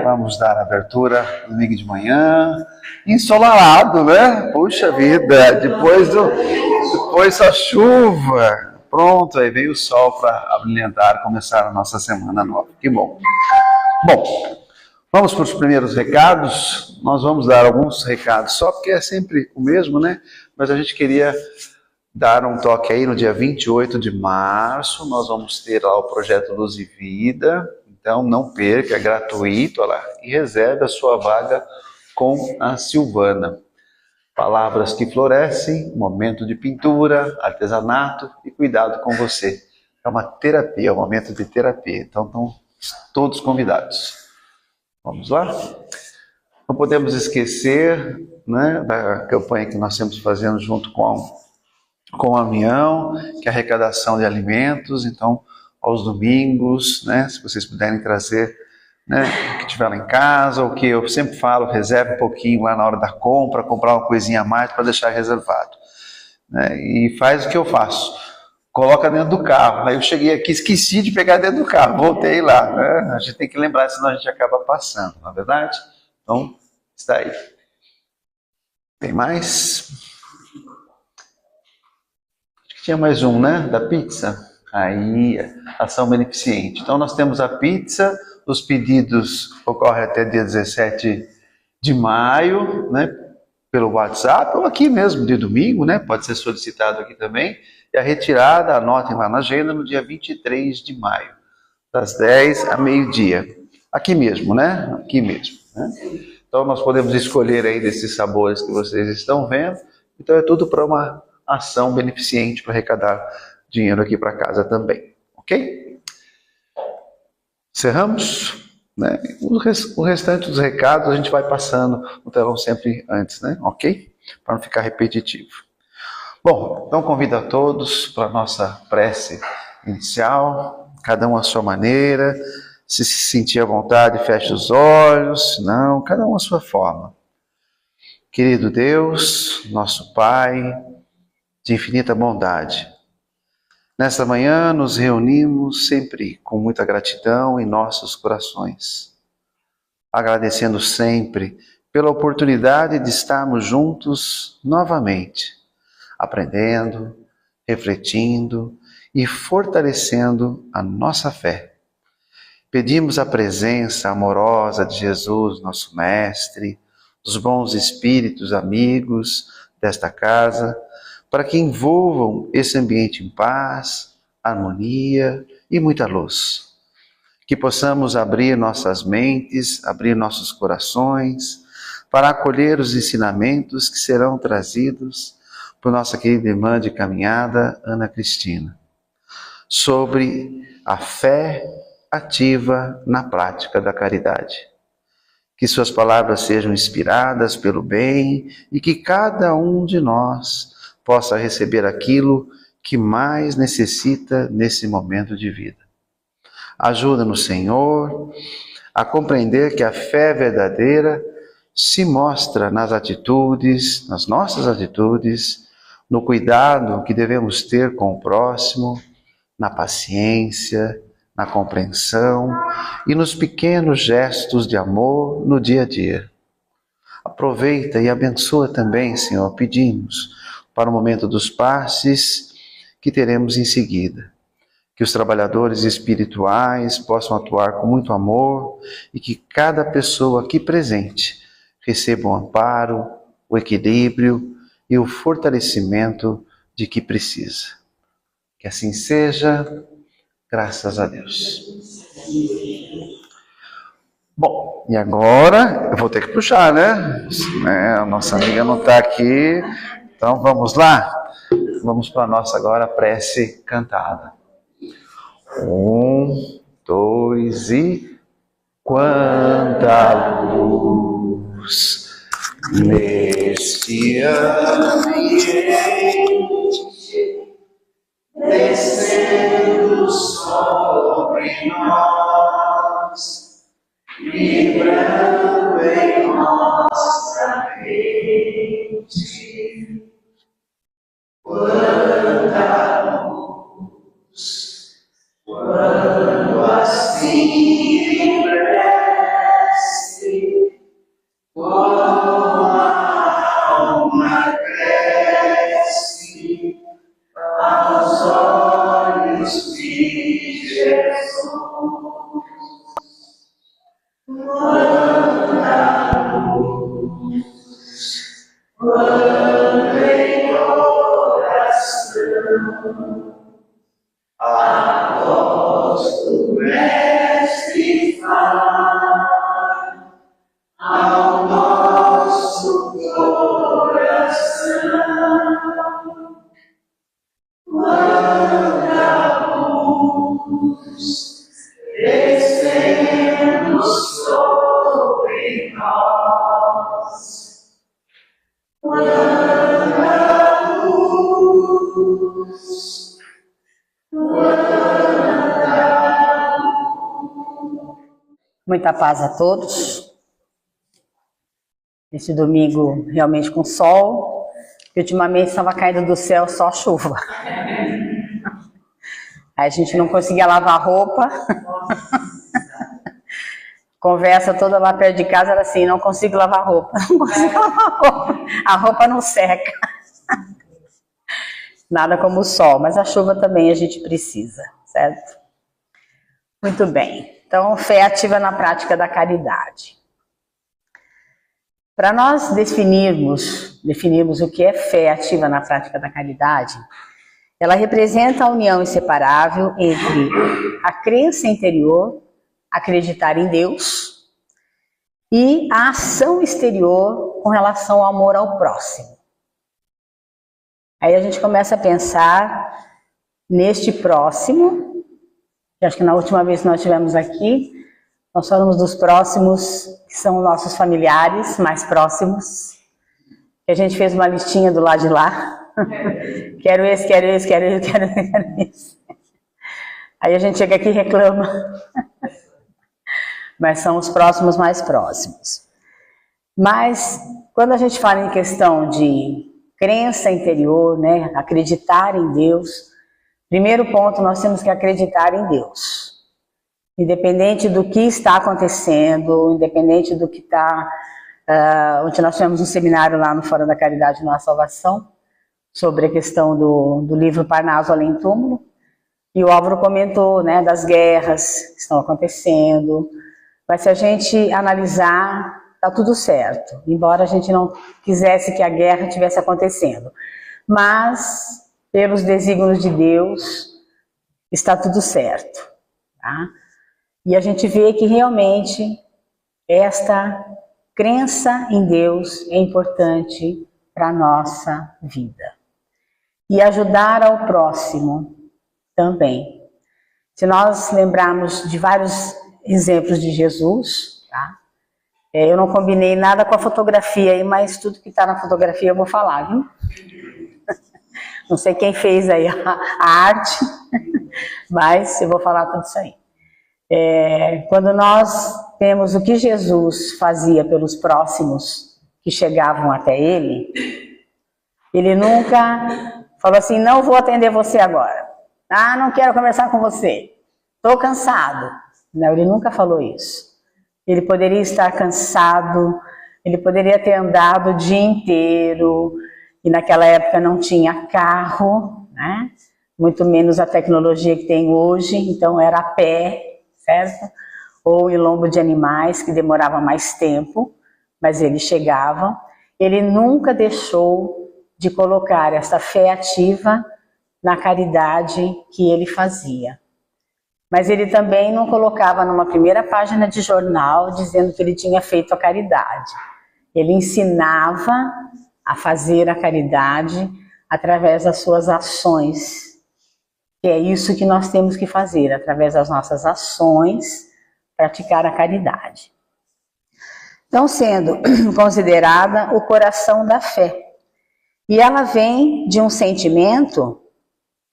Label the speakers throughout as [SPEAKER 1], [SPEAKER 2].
[SPEAKER 1] Vamos dar abertura domingo de manhã, ensolarado, né? Puxa vida, depois a chuva. Pronto, aí veio o sol para abrilhantar, começar a nossa semana nova. Que bom. Bom, vamos para os primeiros recados. Nós vamos dar alguns recados, só porque é sempre o mesmo, né? Mas a gente queria dar um toque aí no dia 28 de março. Nós vamos ter lá o projeto Luz e Vida. Então, não perca, é gratuito, olha lá, e reserve a sua vaga com a Silvana. Palavras que florescem, momento de pintura, artesanato e cuidado com você. É uma terapia, um momento de terapia. Então, estão todos convidados. Vamos lá? Não podemos esquecer, né, da campanha que nós estamos fazendo junto com a União, que é a arrecadação de alimentos. Então, aos domingos, né, se vocês puderem trazer, né, o que tiver lá em casa, o que eu sempre falo, reserve um pouquinho lá na hora da compra, comprar uma coisinha a mais para deixar reservado. Né, e faz o que eu faço, coloca dentro do carro. Aí eu cheguei aqui, esqueci de pegar dentro do carro, voltei lá. Né, a gente tem que lembrar, senão a gente acaba passando, não é verdade? Então, está aí. Tem mais? Acho que tinha mais um, né, da pizza. Aí, ação beneficente. Então, nós temos a pizza, os pedidos ocorrem até dia 17 de maio, né, pelo WhatsApp, ou aqui mesmo, de domingo, né, pode ser solicitado aqui também. E a retirada, anotem lá na agenda, no dia 23 de maio, das 10 a meio-dia. Aqui mesmo, né? Aqui mesmo. Né? Então, nós podemos escolher aí desses sabores que vocês estão vendo. Então, é tudo para uma ação beneficente, para arrecadar dinheiro aqui para casa também, ok? Encerramos, né? O restante dos recados a gente vai passando no telão sempre antes, né? Ok? Para não ficar repetitivo. Bom, então convido a todos para a nossa prece inicial, cada um à sua maneira. Se sentir à vontade, feche os olhos, se não, cada um à sua forma. Querido Deus, nosso Pai, de infinita bondade, nesta manhã nos reunimos sempre com muita gratidão em nossos corações, agradecendo sempre pela oportunidade de estarmos juntos novamente, aprendendo, refletindo e fortalecendo a nossa fé. Pedimos a presença amorosa de Jesus, nosso Mestre, dos bons espíritos amigos desta casa, para que envolvam esse ambiente em paz, harmonia e muita luz. Que possamos abrir nossas mentes, abrir nossos corações, para acolher os ensinamentos que serão trazidos por nossa querida irmã de caminhada, Ana Cristina, sobre a fé ativa na prática da caridade. Que suas palavras sejam inspiradas pelo bem e que cada um de nós possa receber aquilo que mais necessita nesse momento de vida. Ajuda-nos, Senhor, a compreender que a fé verdadeira se mostra nas atitudes, nas nossas atitudes, no cuidado que devemos ter com o próximo, na paciência, na compreensão e nos pequenos gestos de amor no dia a dia. Aproveita e abençoa também, Senhor, pedimos, para o momento dos passes que teremos em seguida. Que os trabalhadores espirituais possam atuar com muito amor e que cada pessoa aqui presente receba o amparo, o equilíbrio e o fortalecimento de que precisa. Que assim seja, graças a Deus. Bom, e agora eu vou ter que puxar, né? A nossa amiga não está aqui. Então vamos lá? Vamos para a nossa agora prece cantada. 1, 2 e... Quanta luz neste ambiente, descendo sobre nós, vibrando em nossa mente. Quanta luz, quando assim
[SPEAKER 2] de Jesus, quando em oração a voz do Mestre fala ao nosso coração. Quando a luz descendo sobre nós, quando a luz,
[SPEAKER 3] Muita paz a todos. Esse domingo realmente com sol. Ultimamente estava caindo do céu só chuva. Aí a gente não conseguia lavar roupa. Conversa toda lá perto de casa era assim: não consigo lavar roupa, não consigo lavar roupa. A roupa não seca. Nada como o sol, mas a chuva também a gente precisa, certo? Muito bem. Então, fé ativa na prática da caridade. Para nós definirmos o que é fé ativa na prática da caridade, ela representa a união inseparável entre a crença interior, acreditar em Deus, e a ação exterior com relação ao amor ao próximo. Aí a gente começa a pensar neste próximo. Acho que na última vez que nós estivemos aqui, nós falamos dos próximos, que são nossos familiares mais próximos. A gente fez uma listinha do lado de lá. Quero esse, quero esse, quero esse, quero esse, quero esse. Aí a gente chega aqui e reclama. Mas são os próximos mais próximos. Mas quando a gente fala em questão de crença interior, né, acreditar em Deus, primeiro ponto, nós temos que acreditar em Deus. Independente do que está acontecendo, independente do que está... Ontem nós tivemos um seminário lá no Fora da Caridade na Salvação, sobre a questão do livro Parnaso Além Túmulo, e o Álvaro comentou, né, das guerras que estão acontecendo. Mas se a gente analisar, está tudo certo, embora a gente não quisesse que a guerra estivesse acontecendo. Mas... pelos desígnios de Deus, está tudo certo. Tá? E a gente vê que realmente esta crença em Deus é importante para a nossa vida. E ajudar ao próximo também. Se nós lembrarmos de vários exemplos de Jesus, tá? Eu não combinei nada com a fotografia aí, mas tudo que está na fotografia eu vou falar, viu? Não sei quem fez aí a arte, mas eu vou falar tudo isso aí. Quando nós temos o que Jesus fazia pelos próximos que chegavam até ele, ele nunca falou assim: não vou atender você agora. Ah, não quero conversar com você. Estou cansado. Não, ele nunca falou isso. Ele poderia estar cansado, ele poderia ter andado o dia inteiro, e naquela época não tinha carro, né? Muito menos a tecnologia que tem hoje, então era a pé, certo? Ou em lombo de animais, que demorava mais tempo, mas eles chegavam. Ele nunca deixou de colocar essa fé ativa na caridade que ele fazia. Mas ele também não colocava numa primeira página de jornal dizendo que ele tinha feito a caridade. Ele ensinava a fazer a caridade através das suas ações. E é isso que nós temos que fazer, através das nossas ações, praticar a caridade. Então, sendo considerada o coração da fé. E ela vem de um sentimento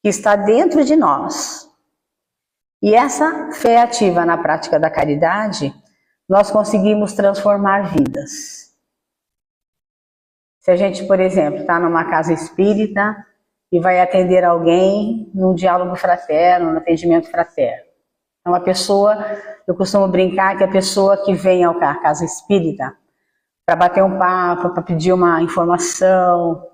[SPEAKER 3] que está dentro de nós. E essa fé ativa na prática da caridade, nós conseguimos transformar vidas. Se a gente, por exemplo, está numa casa espírita e vai atender alguém num diálogo fraterno, no atendimento fraterno. Então a pessoa, eu costumo brincar que a pessoa que vem à casa espírita para bater um papo, para pedir uma informação,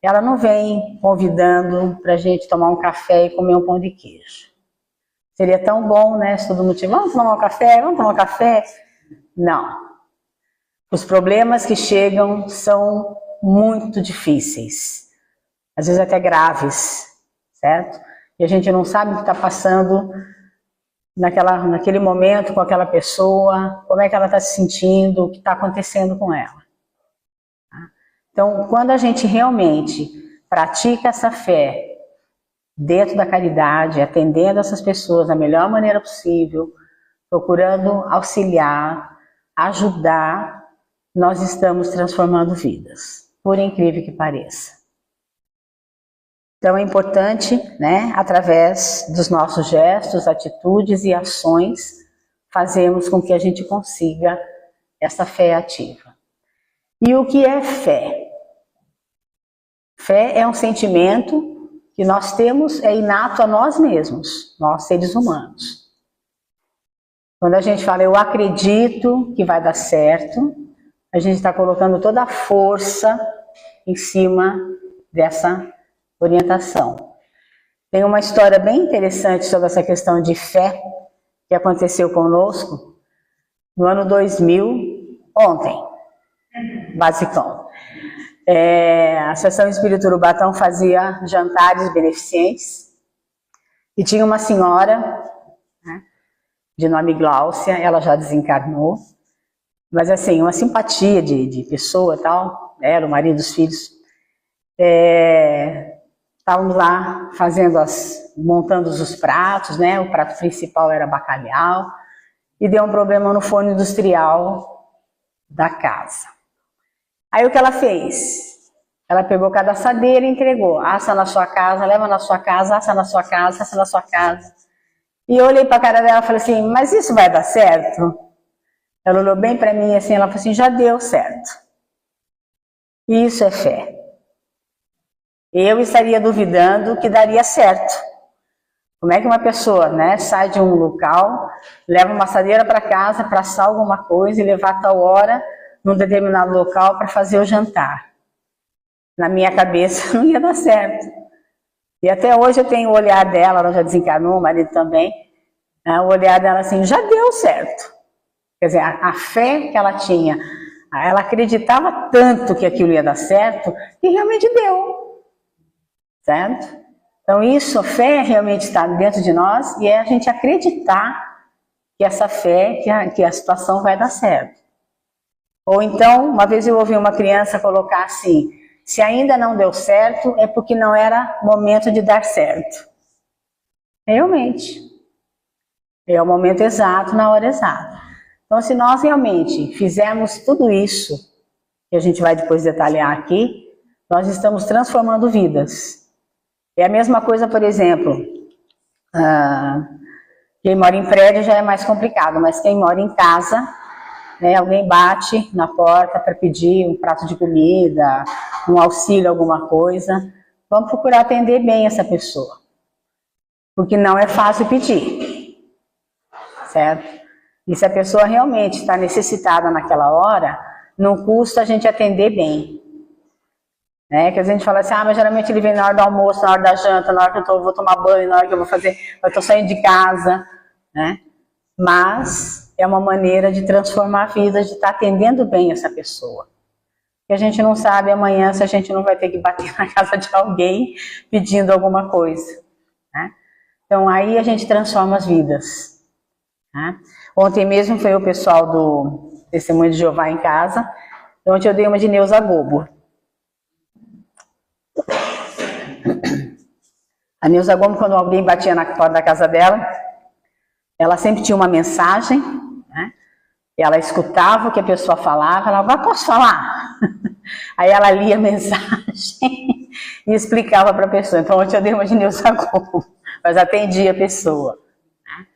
[SPEAKER 3] ela não vem convidando para a gente tomar um café e comer um pão de queijo. Seria tão bom, né? Se todo mundo tivesse, vamos tomar um café, vamos tomar um café. Não. Os problemas que chegam são muito difíceis, às vezes até graves, certo? E a gente não sabe o que está passando naquele momento com aquela pessoa, como é que ela está se sentindo, o que está acontecendo com ela. Então, quando a gente realmente pratica essa fé dentro da caridade, atendendo essas pessoas da melhor maneira possível, procurando auxiliar, ajudar, nós estamos transformando vidas, por incrível que pareça. Então é importante, né, através dos nossos gestos, atitudes e ações, fazermos com que a gente consiga essa fé ativa. E o que é fé? Fé é um sentimento que nós temos, é inato a nós mesmos, nós seres humanos. Quando a gente fala, eu acredito que vai dar certo, a gente está colocando toda a força em cima dessa orientação. Tem uma história bem interessante sobre essa questão de fé que aconteceu conosco no ano 2000, ontem, basicão. A Associação Espírita Urubatão fazia jantares beneficentes e tinha uma senhora, né, de nome Gláucia, ela já desencarnou, mas assim, uma simpatia de pessoa e tal, era o marido dos filhos. Estávamos lá montando os pratos, né? O prato principal era bacalhau, e deu um problema no forno industrial da casa. Aí o que ela fez? Ela pegou cada assadeira e entregou. Assa na sua casa, leva na sua casa, assa na sua casa, assa na sua casa. E eu olhei para a cara dela e falei assim, mas isso vai dar certo? Ela olhou bem para mim assim, ela falou assim, já deu certo. Isso é fé. Eu estaria duvidando que daria certo. Como é que uma pessoa, né, sai de um local, leva uma assadeira para casa para assar alguma coisa e levar tal hora num determinado local para fazer o jantar? Na minha cabeça não ia dar certo. E até hoje eu tenho o olhar dela, ela já desencarnou, o marido também, né, o olhar dela assim, já deu certo. Quer dizer, a fé que ela tinha, ela acreditava tanto que aquilo ia dar certo, que realmente deu. Certo? Então isso, a fé realmente está dentro de nós e é a gente acreditar que essa fé, que a situação vai dar certo. Ou então, uma vez eu ouvi uma criança colocar assim, se ainda não deu certo, é porque não era momento de dar certo. Realmente. É o momento exato, na hora exata. Então, se nós realmente fizermos tudo isso, que a gente vai depois detalhar aqui, nós estamos transformando vidas. É a mesma coisa, por exemplo, quem mora em prédio já é mais complicado, mas quem mora em casa, né, alguém bate na porta para pedir um prato de comida, um auxílio, alguma coisa, vamos procurar atender bem essa pessoa, porque não é fácil pedir, certo? E se a pessoa realmente está necessitada naquela hora, não custa a gente atender bem. Né? Que a gente fala assim, mas geralmente ele vem na hora do almoço, na hora da janta, na hora que eu vou tomar banho, na hora que eu estou saindo de casa, né? Mas é uma maneira de transformar a vida, de estar atendendo bem essa pessoa. Que a gente não sabe amanhã se a gente não vai ter que bater na casa de alguém pedindo alguma coisa. Né? Então aí a gente transforma as vidas. Né? Ontem mesmo foi o pessoal do Testemunho de Jeová em casa, onde eu dei uma de Neuza Gobo. A Neuza Gomes, quando alguém batia na porta da casa dela, ela sempre tinha uma mensagem, né? E ela escutava o que a pessoa falava, ela falava, posso falar? Aí ela lia a mensagem e explicava para a pessoa. Então, ontem eu dei uma de Neuza Gomes, mas atendia a pessoa. Né?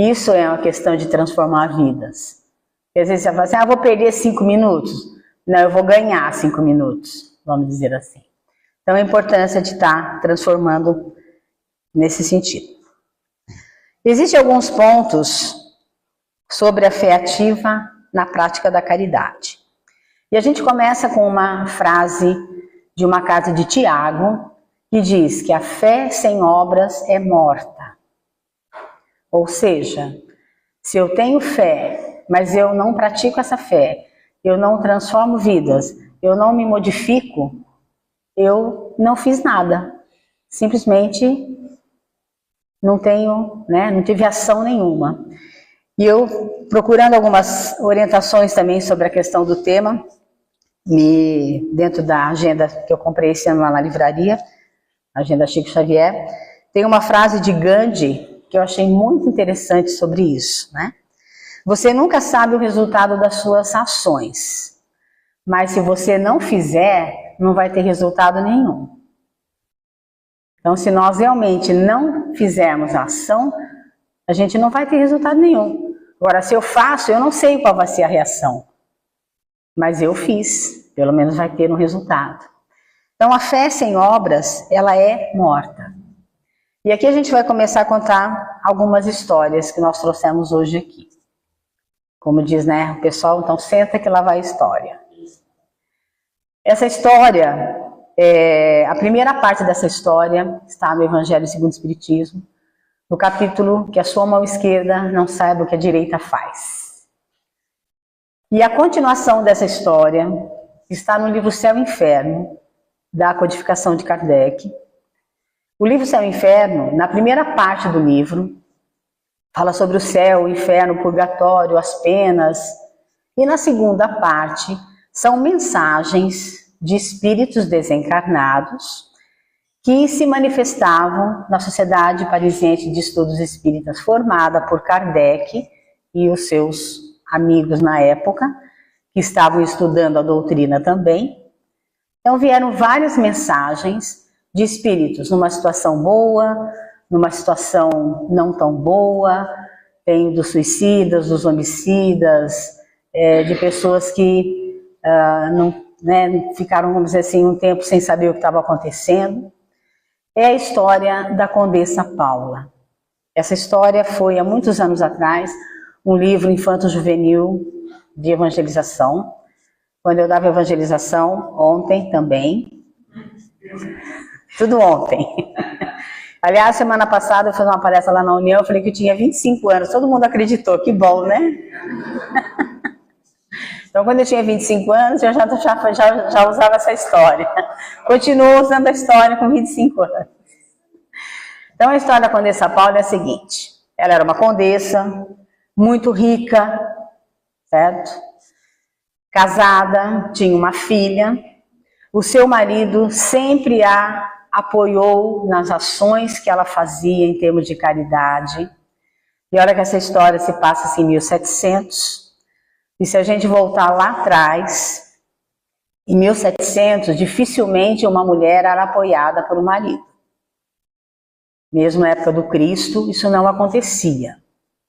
[SPEAKER 3] Isso é uma questão de transformar vidas. Porque às vezes você fala assim, vou perder 5 minutos. Não, eu vou ganhar 5 minutos, vamos dizer assim. Então, a importância de estar transformando nesse sentido. Existem alguns pontos sobre a fé ativa na prática da caridade. E a gente começa com uma frase de uma carta de Tiago, que diz que a fé sem obras é morta. Ou seja, se eu tenho fé, mas eu não pratico essa fé, eu não transformo vidas, eu não me modifico, eu não fiz nada. Simplesmente não tenho, não tive ação nenhuma. E eu, procurando algumas orientações também sobre a questão do tema, dentro da agenda que eu comprei esse ano lá na livraria, a agenda Chico Xavier, tem uma frase de Gandhi que eu achei muito interessante sobre isso, né? Você nunca sabe o resultado das suas ações, mas se você não fizer, não vai ter resultado nenhum. Então, se nós realmente não fizermos a ação, a gente não vai ter resultado nenhum. Agora, se eu faço, eu não sei qual vai ser a reação, mas eu fiz, pelo menos vai ter um resultado. Então, a fé sem obras, ela é morta. E aqui a gente vai começar a contar algumas histórias que nós trouxemos hoje aqui. Como diz, o pessoal, então senta que lá vai a história. Essa história, a primeira parte dessa história está no Evangelho segundo o Espiritismo, no capítulo que a sua mão esquerda não saiba o que a direita faz. E a continuação dessa história está no livro Céu e Inferno, da codificação de Kardec. O livro Céu e Inferno, na primeira parte do livro, fala sobre o céu, o inferno, o purgatório, as penas. E na segunda parte, são mensagens de espíritos desencarnados que se manifestavam na Sociedade Parisiense de Estudos Espíritas, formada por Kardec e os seus amigos na época, que estavam estudando a doutrina também. Então vieram várias mensagens de espíritos numa situação boa, numa situação não tão boa, tem dos suicidas, dos homicidas, de pessoas que ficaram, vamos dizer assim, um tempo sem saber o que estava acontecendo. É a história da Condessa Paula. Essa história foi, há muitos anos atrás, um livro infanto-juvenil de evangelização. Quando eu dava evangelização, ontem também. Tudo ontem. Aliás, semana passada eu fiz uma palestra lá na União, eu falei que eu tinha 25 anos. Todo mundo acreditou, que bom, né? Então, quando eu tinha 25 anos, eu já usava essa história. Continuo usando a história com 25 anos. Então, a história da Condessa Paula é a seguinte. Ela era uma condessa, muito rica, certo? Casada, tinha uma filha. O seu marido sempre a apoiou nas ações que ela fazia em termos de caridade. E olha que essa história se passa em 1700. E se a gente voltar lá atrás, em 1700, dificilmente uma mulher era apoiada por um marido. Mesmo na época do Cristo, isso não acontecia.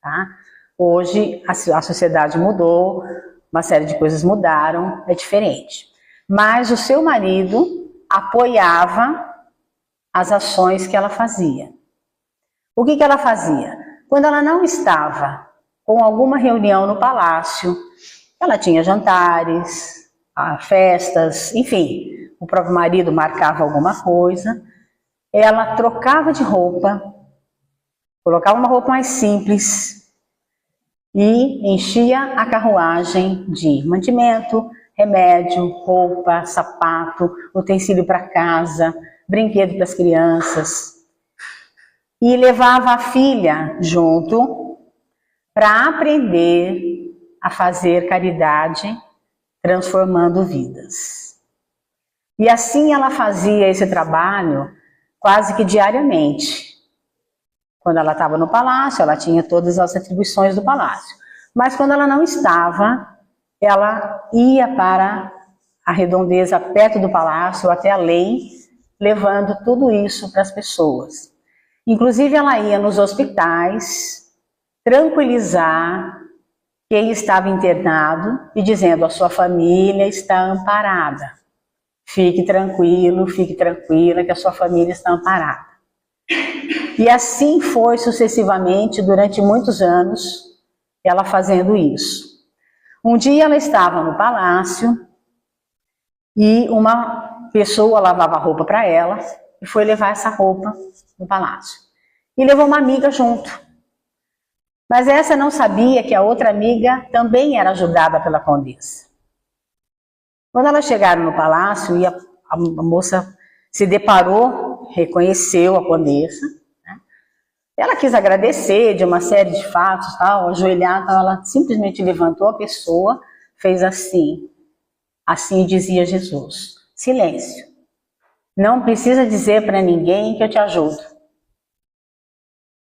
[SPEAKER 3] Tá? Hoje a sociedade mudou, uma série de coisas mudaram, é diferente. Mas o seu marido apoiava as ações que ela fazia. O que ela fazia? Quando ela não estava com alguma reunião no palácio, ela tinha jantares, festas, enfim, o próprio marido marcava alguma coisa, ela trocava de roupa, colocava uma roupa mais simples e enchia a carruagem de mantimento, remédio, roupa, sapato, utensílio para casa, brinquedo para as crianças, e levava a filha junto para aprender a fazer caridade, transformando vidas. E assim ela fazia esse trabalho quase que diariamente. Quando ela estava no palácio, ela tinha todas as atribuições do palácio. Mas quando ela não estava, ela ia para a redondeza perto do palácio, até além, levando tudo isso para as pessoas. Inclusive ela ia nos hospitais tranquilizar quem estava internado e dizendo: a sua família está amparada. Fique tranquilo, fique tranquila que a sua família está amparada. E assim foi sucessivamente durante muitos anos, ela fazendo isso. Um dia ela estava no palácio e uma pessoa lavava roupa para ela e foi levar essa roupa no palácio. E levou uma amiga junto. Mas essa não sabia que a outra amiga também era ajudada pela condessa. Quando elas chegaram no palácio e a moça se deparou, reconheceu a condessa, né? Ela quis agradecer de uma série de fatos, tal, ajoelhar, tal, ela simplesmente levantou a pessoa, fez assim. Assim dizia Jesus: silêncio. Não precisa dizer para ninguém que eu te ajudo.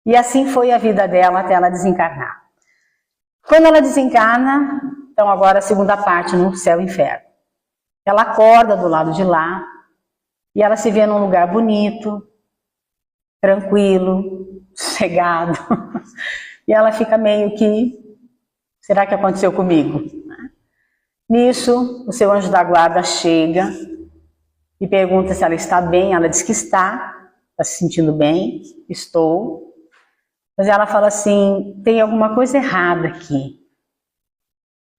[SPEAKER 3] E assim foi a vida dela até ela desencarnar. Quando ela desencarna, então agora a segunda parte no céu e inferno. Ela acorda do lado de lá e ela se vê num lugar bonito, tranquilo, sossegado. E ela fica meio que, será que aconteceu comigo? Nisso, o seu anjo da guarda chega e pergunta se ela está bem. Ela diz que está se sentindo bem, estou. Mas ela fala assim, tem alguma coisa errada aqui.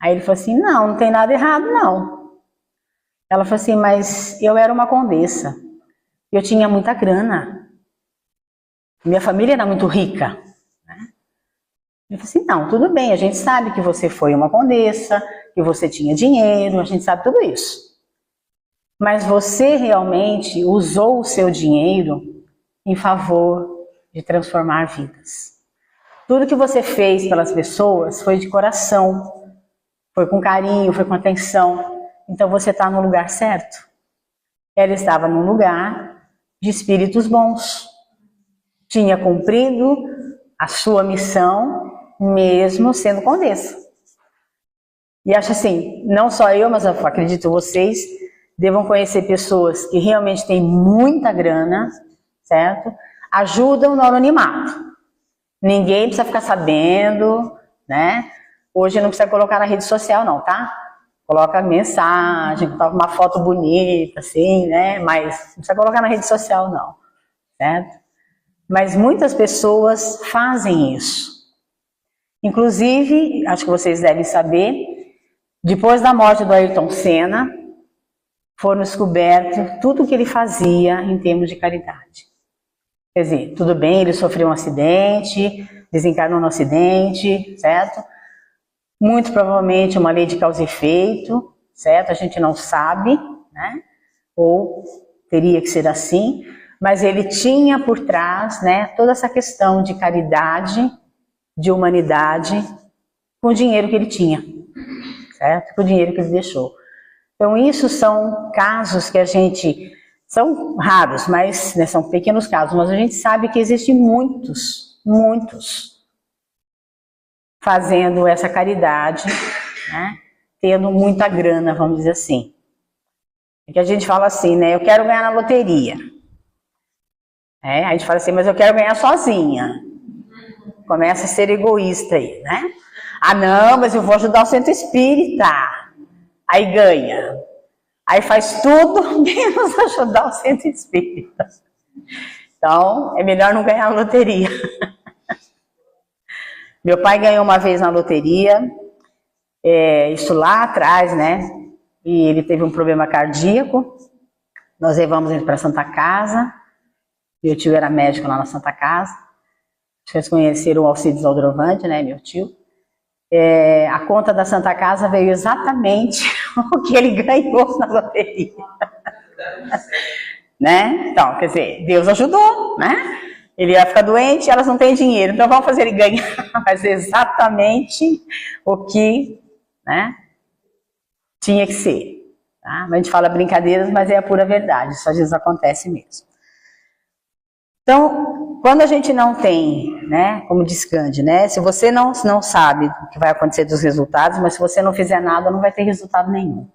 [SPEAKER 3] Aí ele falou assim, não, não tem nada errado não. Ela falou assim, mas eu era uma condessa, eu tinha muita grana, minha família era muito rica. Ele falou assim, não, tudo bem, a gente sabe que você foi uma condessa, que você tinha dinheiro, a gente sabe tudo isso. Mas você realmente usou o seu dinheiro em favor de transformar vidas. Tudo que você fez pelas pessoas foi de coração, foi com carinho, foi com atenção. Então você está no lugar certo. Ela estava num lugar de espíritos bons. Tinha cumprido a sua missão, mesmo sendo condessa. E acho assim, não só eu, mas eu acredito vocês, devam conhecer pessoas que realmente têm muita grana, certo? Ajudam no anonimato. Ninguém precisa ficar sabendo, né? Hoje não precisa colocar na rede social não, tá? Coloca mensagem, coloca uma foto bonita, assim, né? Mas não precisa colocar na rede social não, certo? Mas muitas pessoas fazem isso. Inclusive, acho que vocês devem saber, depois da morte do Ayrton Senna, foram descoberto tudo o que ele fazia em termos de caridade. Quer dizer, tudo bem, ele sofreu um acidente, desencarnou no acidente, certo? Muito provavelmente uma lei de causa e efeito, certo? A gente não sabe, né? Ou teria que ser assim, mas ele tinha por trás, né, toda essa questão de caridade, de humanidade, com o dinheiro que ele tinha, certo? Com o dinheiro que ele deixou. Então isso são casos que a gente, são raros, mas né, são pequenos casos, mas a gente sabe que existem muitos fazendo essa caridade, né, tendo muita grana, vamos dizer assim. É que a gente fala assim, né, eu quero ganhar na loteria. A gente fala assim, mas eu quero ganhar sozinha. Começa a ser egoísta aí, né? Ah não, mas eu vou ajudar o centro espírita. Aí ganha. Aí faz tudo menos ajudar o centro espírita. Então, é melhor não ganhar na loteria. Meu pai ganhou uma vez na loteria, isso lá atrás, né? E ele teve um problema cardíaco. Nós levamos ele para a Santa Casa. Meu tio era médico lá na Santa Casa. Vocês conheceram o Alcides Aldrovandi, né, meu tio? A conta da Santa Casa veio exatamente o que ele ganhou na loteria. Né? Então, quer dizer, Deus ajudou, né? Ele ia ficar doente e elas não têm dinheiro, então vamos fazer ele ganhar, mas exatamente o que, né, tinha que ser. Tá? A gente fala brincadeiras, mas é a pura verdade, isso às vezes acontece mesmo. Então, quando a gente não tem, né, como diz Gandhi, né, se você não sabe o que vai acontecer dos resultados, mas se você não fizer nada, não vai ter resultado nenhum.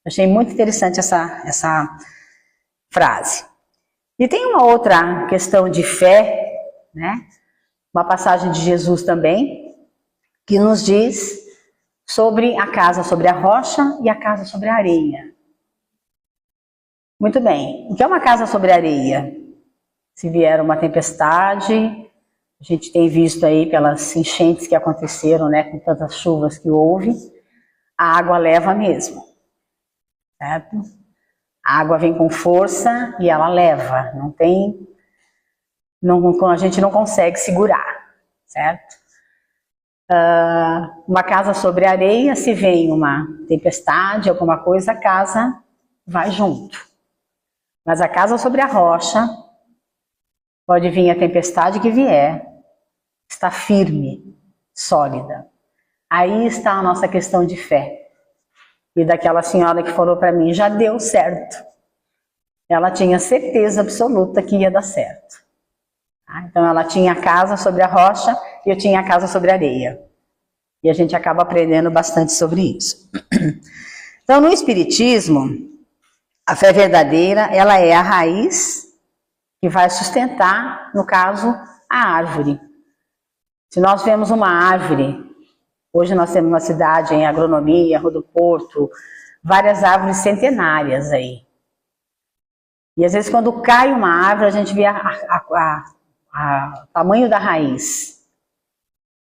[SPEAKER 3] Achei muito interessante essa frase. E tem uma outra questão de fé, né, uma passagem de Jesus também, que nos diz sobre a casa sobre a rocha e a casa sobre a areia. Muito bem, o que é uma casa sobre a areia? Se vier uma tempestade, a gente tem visto aí pelas enchentes que aconteceram, né, com tantas chuvas que houve, a água leva mesmo, certo? A água vem com força e ela leva, a gente não consegue segurar, certo? Uma casa sobre areia, se vem uma tempestade, alguma coisa, a casa vai junto. Mas a casa sobre a rocha, pode vir a tempestade que vier, está firme, sólida. Aí está a nossa questão de fé. E daquela senhora que falou para mim, já deu certo. Ela tinha certeza absoluta que ia dar certo. Então ela tinha a casa sobre a rocha e eu tinha a casa sobre a areia. E a gente acaba aprendendo bastante sobre isso. Então no Espiritismo, a fé verdadeira, ela é a raiz que vai sustentar, no caso, a árvore. Se nós vemos uma árvore, hoje nós temos uma cidade em agronomia, Rua do Porto, várias árvores centenárias aí. E às vezes quando cai uma árvore, a gente vê o tamanho da raiz.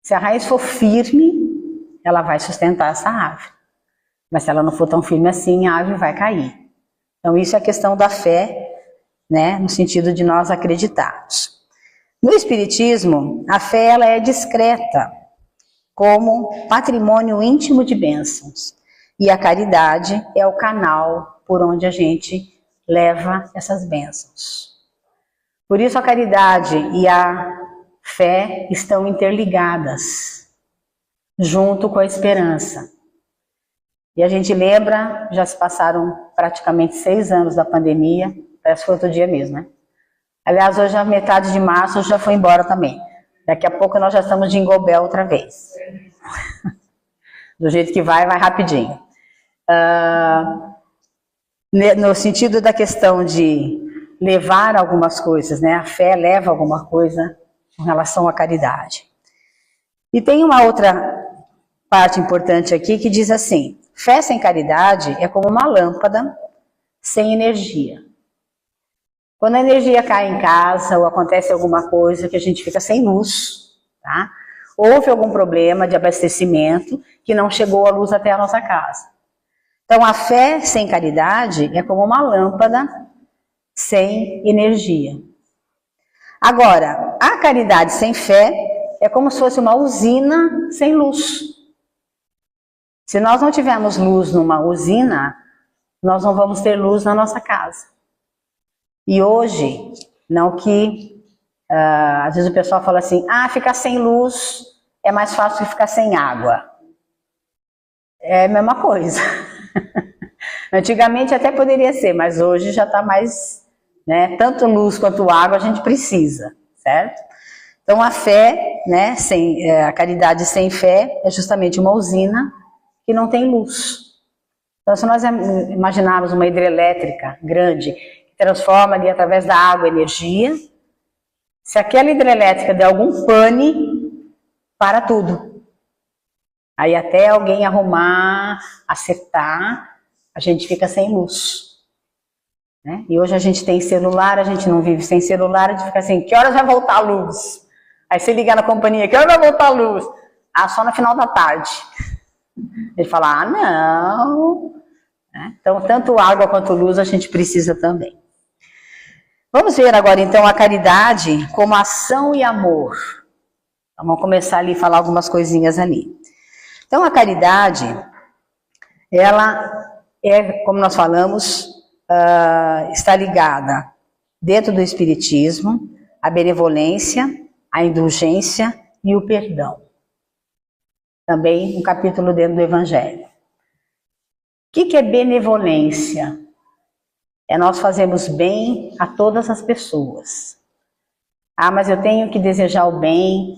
[SPEAKER 3] Se a raiz for firme, ela vai sustentar essa árvore. Mas se ela não for tão firme assim, a árvore vai cair. Então isso é a questão da fé, né, no sentido de nós acreditarmos. No Espiritismo, a fé ela é discreta, como patrimônio íntimo de bênçãos. E a caridade é o canal por onde a gente leva essas bênçãos. Por isso a caridade e a fé estão interligadas, junto com a esperança. E a gente lembra, já se passaram praticamente 6 anos da pandemia, parece que foi outro dia mesmo, né? Aliás, hoje a metade de março já foi embora também. Daqui a pouco nós já estamos de Ingobel outra vez. Do jeito que vai rapidinho. No sentido da questão de levar algumas coisas, né? A fé leva alguma coisa em relação à caridade. E tem uma outra parte importante aqui que diz assim, fé sem caridade é como uma lâmpada sem energia. Quando a energia cai em casa ou acontece alguma coisa que a gente fica sem luz, tá? Houve algum problema de abastecimento que não chegou a luz até a nossa casa. Então a fé sem caridade é como uma lâmpada sem energia. Agora, a caridade sem fé é como se fosse uma usina sem luz. Se nós não tivermos luz numa usina, nós não vamos ter luz na nossa casa. E hoje, não que, às vezes o pessoal fala assim, ficar sem luz é mais fácil que ficar sem água. É a mesma coisa. Antigamente até poderia ser, mas hoje já está mais, né, tanto luz quanto água a gente precisa, certo? Então a fé, né, a caridade sem fé é justamente uma usina que não tem luz. Então se nós imaginarmos uma hidrelétrica grande, que transforma ali através da água energia, se aquela hidrelétrica der algum pane, para tudo. Aí até alguém arrumar, acertar, a gente fica sem luz. Né? E hoje a gente tem celular, a gente não vive sem celular, a gente fica assim, que horas vai voltar a luz? Aí você liga na companhia, que horas vai voltar a luz? Só no final da tarde. Ele fala, não. Né? Então, tanto água quanto luz a gente precisa também. Vamos ver agora, então, a caridade como ação e amor. Então, vamos começar ali a falar algumas coisinhas ali. Então, a caridade, ela é, como nós falamos, está ligada dentro do Espiritismo, a benevolência, a indulgência e o perdão. Também um capítulo dentro do Evangelho. O que é benevolência? É nós fazermos bem a todas as pessoas. Mas eu tenho que desejar o bem.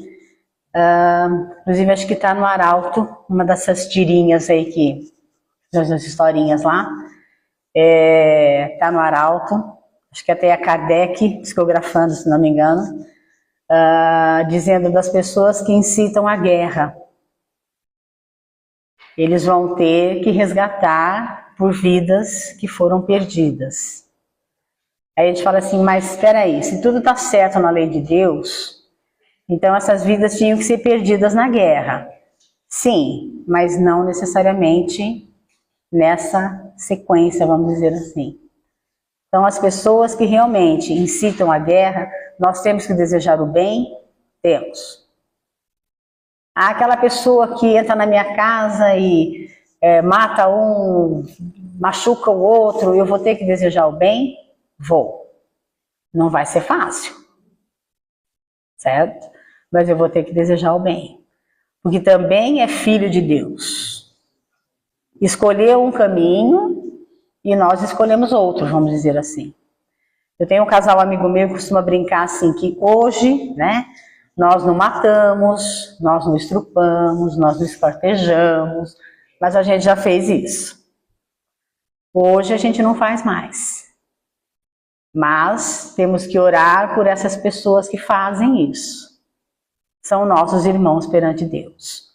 [SPEAKER 3] Inclusive, acho que está no Arauto, uma dessas tirinhas aí das historinhas lá. Está no Arauto. Acho que até a Kardec, psicografando, se não me engano, dizendo das pessoas que incitam a guerra. Eles vão ter que resgatar por vidas que foram perdidas. Aí a gente fala assim, mas espera aí, se tudo está certo na lei de Deus, então essas vidas tinham que ser perdidas na guerra. Sim, mas não necessariamente nessa sequência, vamos dizer assim. Então as pessoas que realmente incitam a guerra, nós temos que desejar o bem? Temos. Aquela pessoa que entra na minha casa e mata um, machuca o outro, eu vou ter que desejar o bem? Vou. Não vai ser fácil, certo? Mas eu vou ter que desejar o bem. Porque também é filho de Deus. Escolheu um caminho e nós escolhemos outro, vamos dizer assim. Eu tenho um casal amigo meu que costuma brincar assim, que hoje, né, nós não matamos, nós não estrupamos, nós não esquartejamos, mas a gente já fez isso. Hoje a gente não faz mais. Mas temos que orar por essas pessoas que fazem isso. São nossos irmãos perante Deus.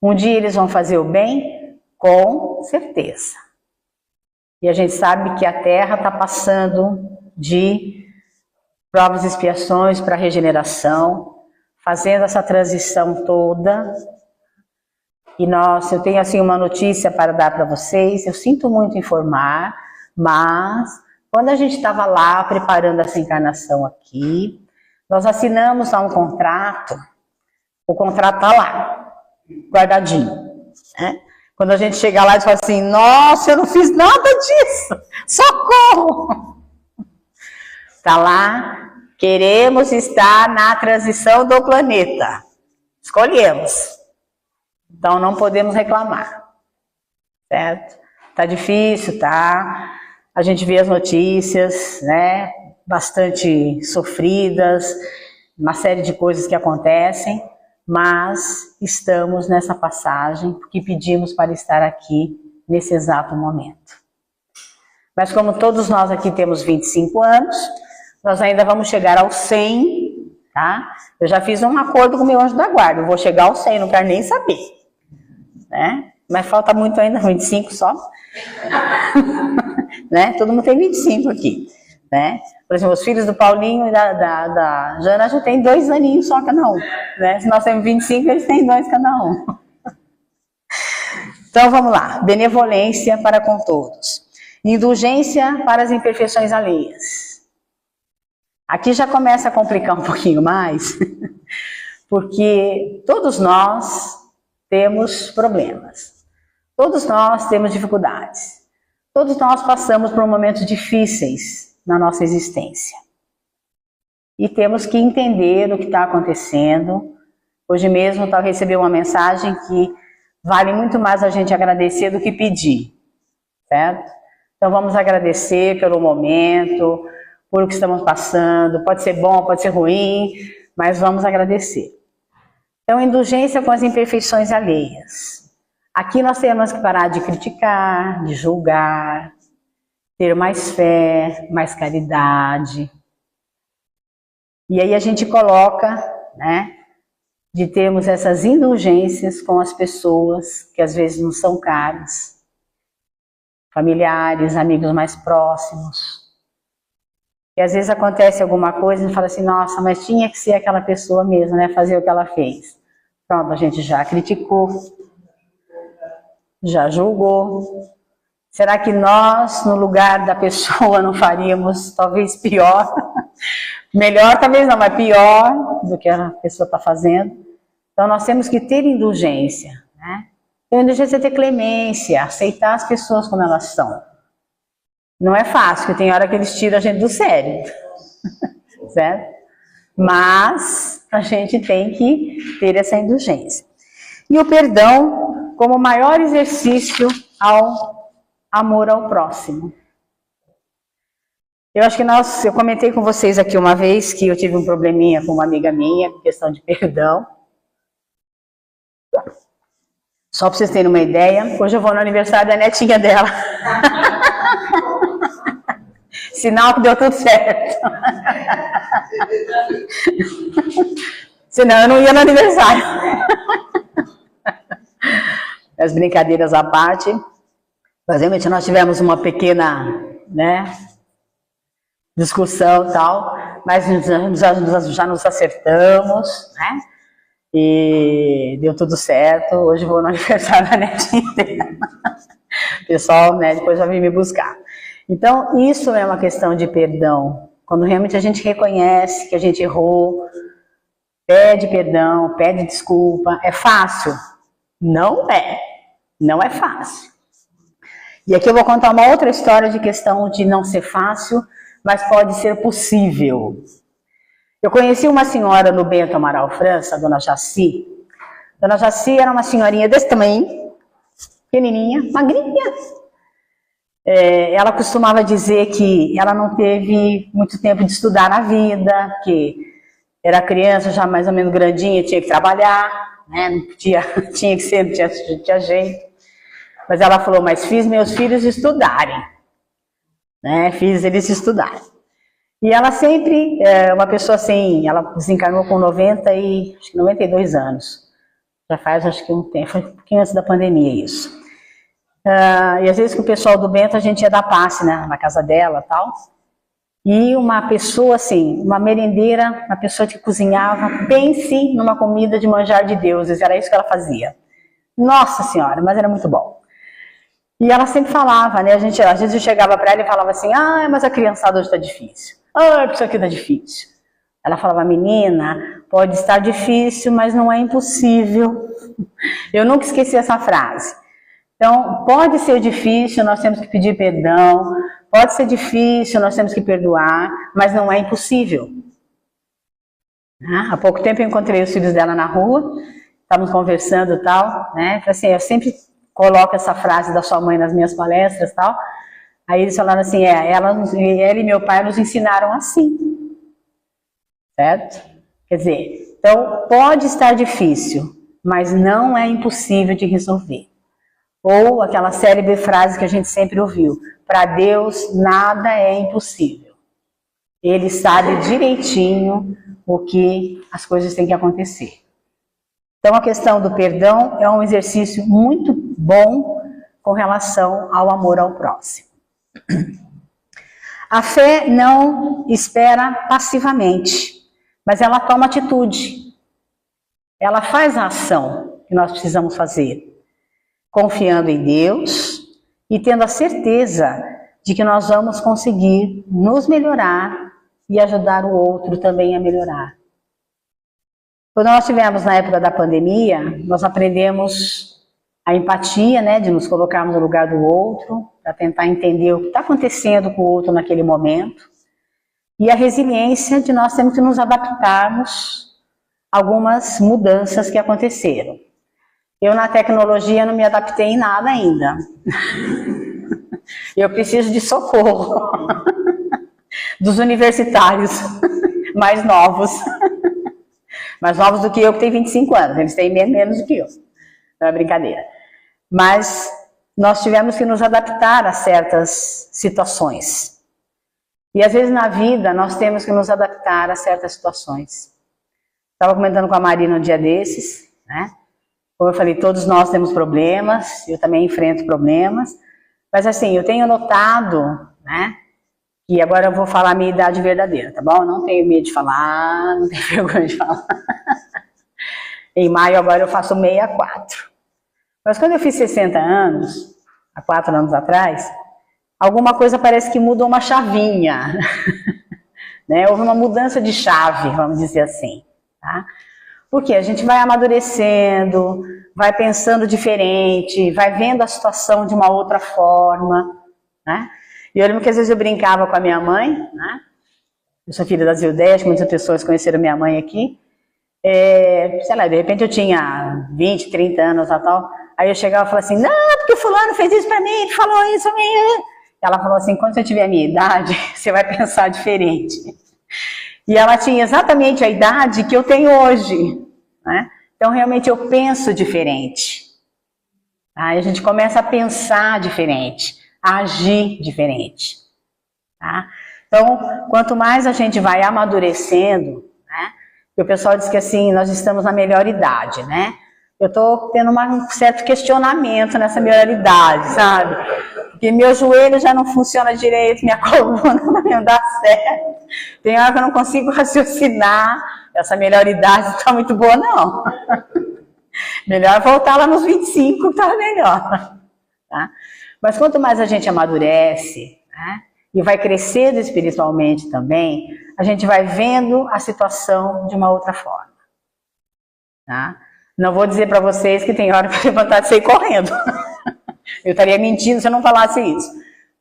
[SPEAKER 3] Um dia eles vão fazer o bem? Com certeza. E a gente sabe que a terra está passando de provas e expiações para regeneração, fazendo essa transição toda. E eu tenho assim uma notícia para dar para vocês, eu sinto muito informar, mas quando a gente estava lá preparando essa encarnação aqui, nós assinamos lá um contrato, o contrato está lá, guardadinho, né? Quando a gente chega lá e fala assim, nossa, eu não fiz nada disso, socorro! Está lá, queremos estar na transição do planeta, escolhemos. Então não podemos reclamar, certo? Tá difícil, tá? A gente vê as notícias, né? Bastante sofridas, uma série de coisas que acontecem, mas estamos nessa passagem porque pedimos para estar aqui nesse exato momento. Mas como todos nós aqui temos 25 anos, nós ainda vamos chegar aos 100, tá? Eu já fiz um acordo com o meu anjo da guarda, eu vou chegar aos 100, não quero nem saber. Né? Mas falta muito ainda, 25 só. Né? Todo mundo tem 25 aqui. Né? Por exemplo, os filhos do Paulinho e da Jana já tem 2 aninhos só cada um. Né? Se nós temos 25, eles têm 2 cada um. Então vamos lá. Benevolência para com todos. Indulgência para as imperfeições alheias. Aqui já começa a complicar um pouquinho mais, porque todos nós temos problemas, todos nós temos dificuldades, todos nós passamos por momentos difíceis na nossa existência. E temos que entender o que está acontecendo. Hoje mesmo eu recebi uma mensagem que vale muito mais a gente agradecer do que pedir, certo? Então vamos agradecer pelo momento, por o que estamos passando, pode ser bom, pode ser ruim, mas vamos agradecer. Então, indulgência com as imperfeições alheias. Aqui nós temos que parar de criticar, de julgar, ter mais fé, mais caridade. E aí a gente coloca, né, de termos essas indulgências com as pessoas que às vezes não são caras, familiares, amigos mais próximos. E às vezes acontece alguma coisa e a gente fala assim, nossa, mas tinha que ser aquela pessoa mesmo, né, fazer o que ela fez. Pronto, a gente já criticou, já julgou. Será que nós, no lugar da pessoa, não faríamos talvez pior? Melhor talvez não, mas pior do que a pessoa está fazendo. Então nós temos que ter indulgência, né? Ter indulgência é ter clemência, aceitar as pessoas como elas são. Não é fácil, porque tem hora que eles tiram a gente do sério, certo? Mas a gente tem que ter essa indulgência. E o perdão como maior exercício ao amor ao próximo. Eu acho que eu comentei com vocês aqui uma vez que eu tive um probleminha com uma amiga minha, questão de perdão. Só para vocês terem uma ideia, hoje eu vou no aniversário da netinha dela. Sinal que deu tudo certo. Senão eu não ia no aniversário. As brincadeiras à parte. Mas realmente nós tivemos uma pequena, né, discussão e tal, mas já nos acertamos, né? E deu tudo certo. Hoje eu vou no aniversário da netinha dela. O pessoal, né, depois já vem me buscar. Então, isso é uma questão de perdão. Quando realmente a gente reconhece que a gente errou, pede perdão, pede desculpa. É fácil? Não é. Não é fácil. E aqui eu vou contar uma outra história de questão de não ser fácil, mas pode ser possível. Eu conheci uma senhora no Bento Amaral França, a Dona Jaci. Dona Jaci era uma senhorinha desse tamanho, pequenininha, magrinha. Ela costumava dizer que ela não teve muito tempo de estudar na vida, que era criança já mais ou menos grandinha, tinha que trabalhar, né? Não podia, tinha que ser, não tinha jeito. Mas ela falou, mas fiz meus filhos estudarem, né? Fiz eles estudarem. E ela sempre, uma pessoa assim, ela desencarnou com 92 anos. Já faz, acho que um tempo, foi um pouquinho antes da pandemia isso. E às vezes com o pessoal do Bento a gente ia dar passe, né, na casa dela e tal. E uma pessoa assim, uma merendeira, uma pessoa que cozinhava, pense numa comida de manjar de deuses, era isso que ela fazia. Nossa Senhora, mas era muito bom. E ela sempre falava, né, às vezes eu chegava para ela e falava assim, mas a criançada hoje está difícil. Isso aqui está difícil. Ela falava, menina, pode estar difícil, mas não é impossível. Eu nunca esqueci essa frase. Então, pode ser difícil, nós temos que pedir perdão, pode ser difícil, nós temos que perdoar, mas não é impossível. Há pouco tempo eu encontrei os filhos dela na rua, estávamos conversando e tal, né? Assim, eu sempre coloco essa frase da sua mãe nas minhas palestras e tal. Aí eles falaram assim, ela e meu pai nos ensinaram assim. Certo? Quer dizer, então pode estar difícil, mas não é impossível de resolver. Ou aquela célebre frase que a gente sempre ouviu, para Deus nada é impossível. Ele sabe direitinho o que as coisas têm que acontecer. Então a questão do perdão é um exercício muito bom com relação ao amor ao próximo. A fé não espera passivamente, mas ela toma atitude. Ela faz a ação que nós precisamos fazer, confiando em Deus e tendo a certeza de que nós vamos conseguir nos melhorar e ajudar o outro também a melhorar. Quando nós estivemos na época da pandemia, nós aprendemos a empatia, né, de nos colocarmos no lugar do outro, para tentar entender o que está acontecendo com o outro naquele momento. E a resiliência de nós temos que nos adaptarmos a algumas mudanças que aconteceram. Eu na tecnologia não me adaptei em nada ainda. Eu preciso de socorro dos universitários mais novos. Mais novos do que eu, que tenho 25 anos. Eles têm menos do que eu. Não é brincadeira. Mas nós tivemos que nos adaptar a certas situações. E às vezes na vida nós temos que nos adaptar a certas situações. Estava comentando com a Marina um dia desses, né? Como eu falei, todos nós temos problemas, eu também enfrento problemas. Mas assim, eu tenho notado, né? E agora eu vou falar a minha idade verdadeira, tá bom? Não tenho medo de falar, não tenho vergonha de falar. Em maio agora eu faço 64. Mas quando eu fiz 60 anos, há 4 anos atrás, alguma coisa parece que mudou uma chavinha. Né? Houve uma mudança de chave, vamos dizer assim. Tá? Porque a gente vai amadurecendo, vai pensando diferente, vai vendo a situação de uma outra forma. Né? E eu lembro que às vezes eu brincava com a minha mãe, né? Eu sou filha da Zildéia, acho que muitas pessoas conheceram minha mãe aqui. Sei lá, de repente eu tinha 20, 30 anos e tal. Aí eu chegava e falava assim, não, porque o fulano fez isso pra mim, falou isso pra mim. Ela falou assim, quando você tiver a minha idade, você vai pensar diferente. E ela tinha exatamente a idade que eu tenho hoje. Né? Então realmente eu penso diferente. Aí a gente começa a pensar diferente, a agir diferente. Tá? Então, quanto mais a gente vai amadurecendo, né? E o pessoal diz que assim, nós estamos na melhor idade, né? Eu estou tendo um certo questionamento nessa melhor idade, sabe? Porque meu joelho já não funciona direito, minha coluna não dá certo. Tem hora que eu não consigo raciocinar. Essa melhor idade não está muito boa, não. Melhor voltar lá nos 25, que estava melhor. Tá? Mas quanto mais a gente amadurece, né? E vai crescendo espiritualmente também, a gente vai vendo a situação de uma outra forma. Tá? Não vou dizer para vocês que tem hora para levantar e sair correndo. Eu estaria mentindo se eu não falasse isso.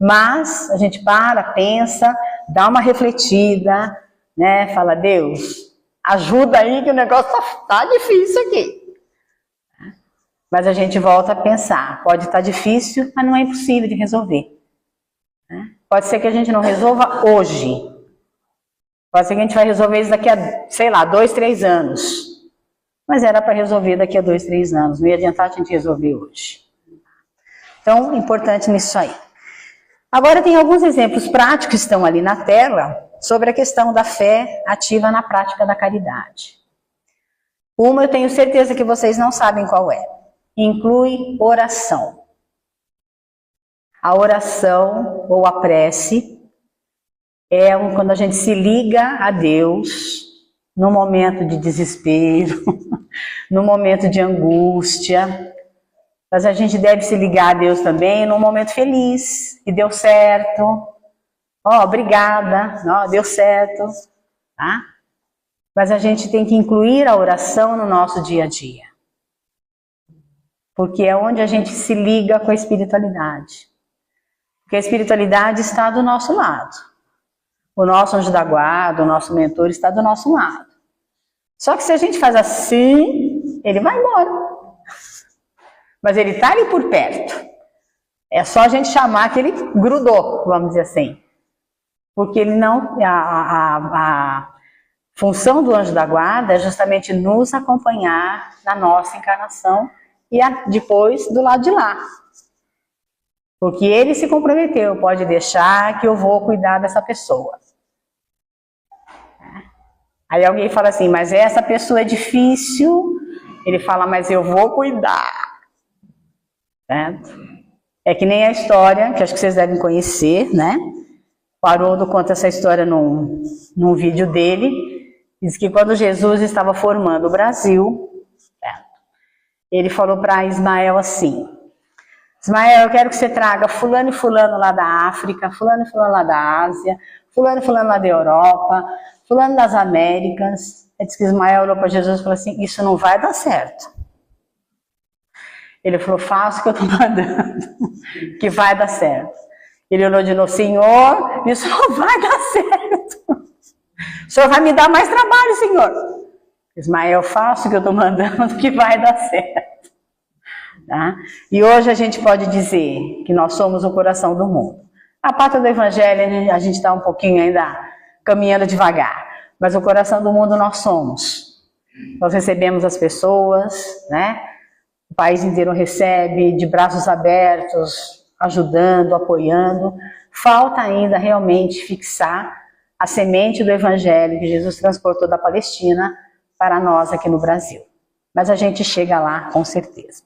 [SPEAKER 3] Mas a gente para, pensa, dá uma refletida, né? Fala, Deus, ajuda aí que o negócio tá difícil aqui. Mas a gente volta a pensar, pode estar difícil, mas não é impossível de resolver. Pode ser que a gente não resolva hoje. Pode ser que a gente vai resolver isso daqui a, sei lá, 2, 3 anos. Mas era para resolver daqui a 2, 3 anos. Não ia adiantar a gente resolver hoje. Então, importante nisso aí. Agora tem alguns exemplos práticos que estão ali na tela sobre a questão da fé ativa na prática da caridade. Uma eu tenho certeza que vocês não sabem qual é. Inclui oração. A oração ou a prece é quando a gente se liga a Deus no momento de desespero, no momento de angústia. Mas a gente deve se ligar a Deus também num momento feliz, que deu certo. Obrigada, deu certo. Tá? Mas a gente tem que incluir a oração no nosso dia a dia. Porque é onde a gente se liga com a espiritualidade. Porque a espiritualidade está do nosso lado. O nosso anjo da guarda, o nosso mentor está do nosso lado. Só que se a gente faz assim, ele vai embora. Mas ele está ali por perto. É só a gente chamar que ele grudou, vamos dizer assim. Porque ele não... A função do anjo da guarda é justamente nos acompanhar na nossa encarnação e depois do lado de lá. Porque ele se comprometeu, pode deixar que eu vou cuidar dessa pessoa. Aí alguém fala assim, mas essa pessoa é difícil. Ele fala, mas eu vou cuidar. Certo? É que nem a história, que acho que vocês devem conhecer, né? O Haroldo conta essa história num vídeo dele. Diz que quando Jesus estava formando o Brasil, certo? Ele falou para Ismael assim, Ismael, eu quero que você traga fulano e fulano lá da África, fulano e fulano lá da Ásia, fulano e fulano lá da Europa, fulano das Américas. Ele disse que Ismael olhou para Jesus e falou assim, isso não vai dar certo. Ele falou, faça o que eu estou mandando, que vai dar certo. Ele olhou de novo, Senhor, isso não vai dar certo. O Senhor vai me dar mais trabalho, Senhor. Ismael, faça o que eu estou mandando, que vai dar certo. Tá? E hoje a gente pode dizer que nós somos o coração do mundo. A parte do Evangelho, a gente está um pouquinho ainda caminhando devagar. Mas o coração do mundo nós somos. Nós recebemos as pessoas, né? O país inteiro recebe de braços abertos, ajudando, apoiando. Falta ainda realmente fixar a semente do Evangelho que Jesus transportou da Palestina para nós aqui no Brasil. Mas a gente chega lá com certeza.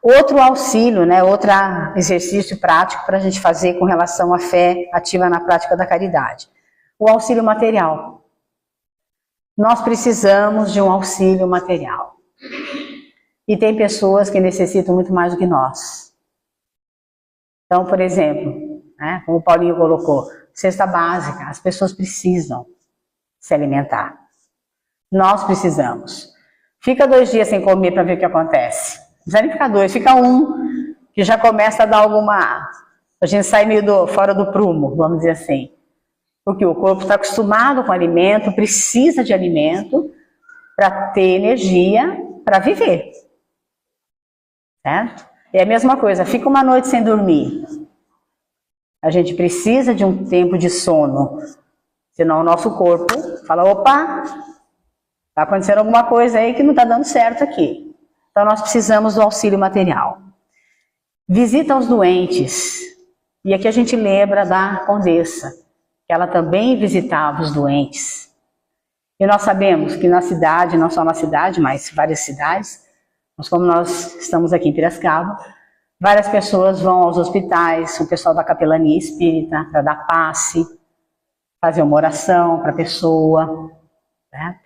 [SPEAKER 3] Outro auxílio, né, outro exercício prático para a gente fazer com relação à fé ativa na prática da caridade. O auxílio material. Nós precisamos de um auxílio material. E tem pessoas que necessitam muito mais do que nós. Então, por exemplo, né, como o Paulinho colocou, cesta básica, as pessoas precisam se alimentar. Nós precisamos. Fica 2 dias sem comer para ver o que acontece. Não precisa nem ficar 2, fica 1, que já começa a dar alguma... A gente sai meio fora do prumo, vamos dizer assim. Porque o corpo está acostumado com alimento, precisa de alimento para ter energia para viver. Certo? É a mesma coisa, fica uma noite sem dormir. A gente precisa de um tempo de sono. Senão o nosso corpo fala, opa, está acontecendo alguma coisa aí que não está dando certo aqui. Então nós precisamos do auxílio material. Visita aos doentes. E aqui a gente lembra da Condessa, que ela também visitava os doentes. E nós sabemos que na cidade, não só na cidade, mas várias cidades, mas como nós estamos aqui em Piracicaba, várias pessoas vão aos hospitais, o pessoal da capelania espírita, para dar passe, fazer uma oração para a pessoa. Certo?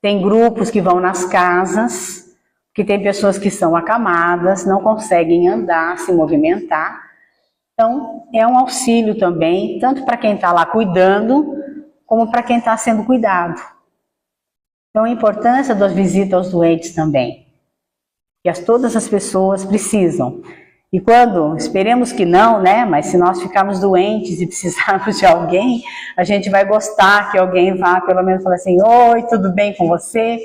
[SPEAKER 3] Tem grupos que vão nas casas, que tem pessoas que são acamadas, não conseguem andar, se movimentar. Então, é um auxílio também, tanto para quem está lá cuidando, como para quem está sendo cuidado. Então, a importância das visitas aos doentes também, que todas as pessoas precisam. E quando, esperemos que não, né? Mas se nós ficarmos doentes e precisarmos de alguém, a gente vai gostar que alguém vá, pelo menos, falar assim: oi, tudo bem com você?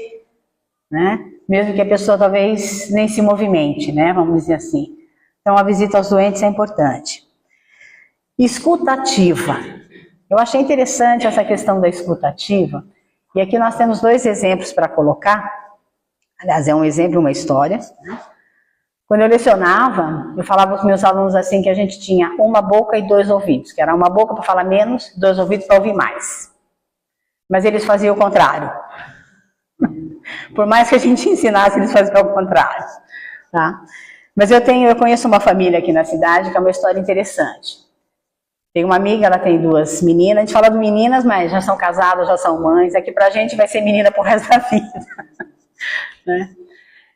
[SPEAKER 3] Né? Mesmo que a pessoa talvez nem se movimente, né? Vamos dizer assim. Então, a visita aos doentes é importante. Escutativa. Eu achei interessante essa questão da escutativa. E aqui nós temos 2 exemplos para colocar. Aliás, é um exemplo e uma história. Quando eu lecionava, eu falava com os meus alunos assim que a gente tinha uma boca e 2 ouvidos, que era uma boca para falar menos, 2 ouvidos para ouvir mais. Mas eles faziam o contrário. Por mais que a gente ensinasse, eles faziam o contrário. Tá? Mas eu conheço uma família aqui na cidade que é uma história interessante. Tem uma amiga, ela tem 2 meninas, a gente fala de meninas, mas já são casadas, já são mães, aqui pra gente vai ser menina pro resto da vida. Né?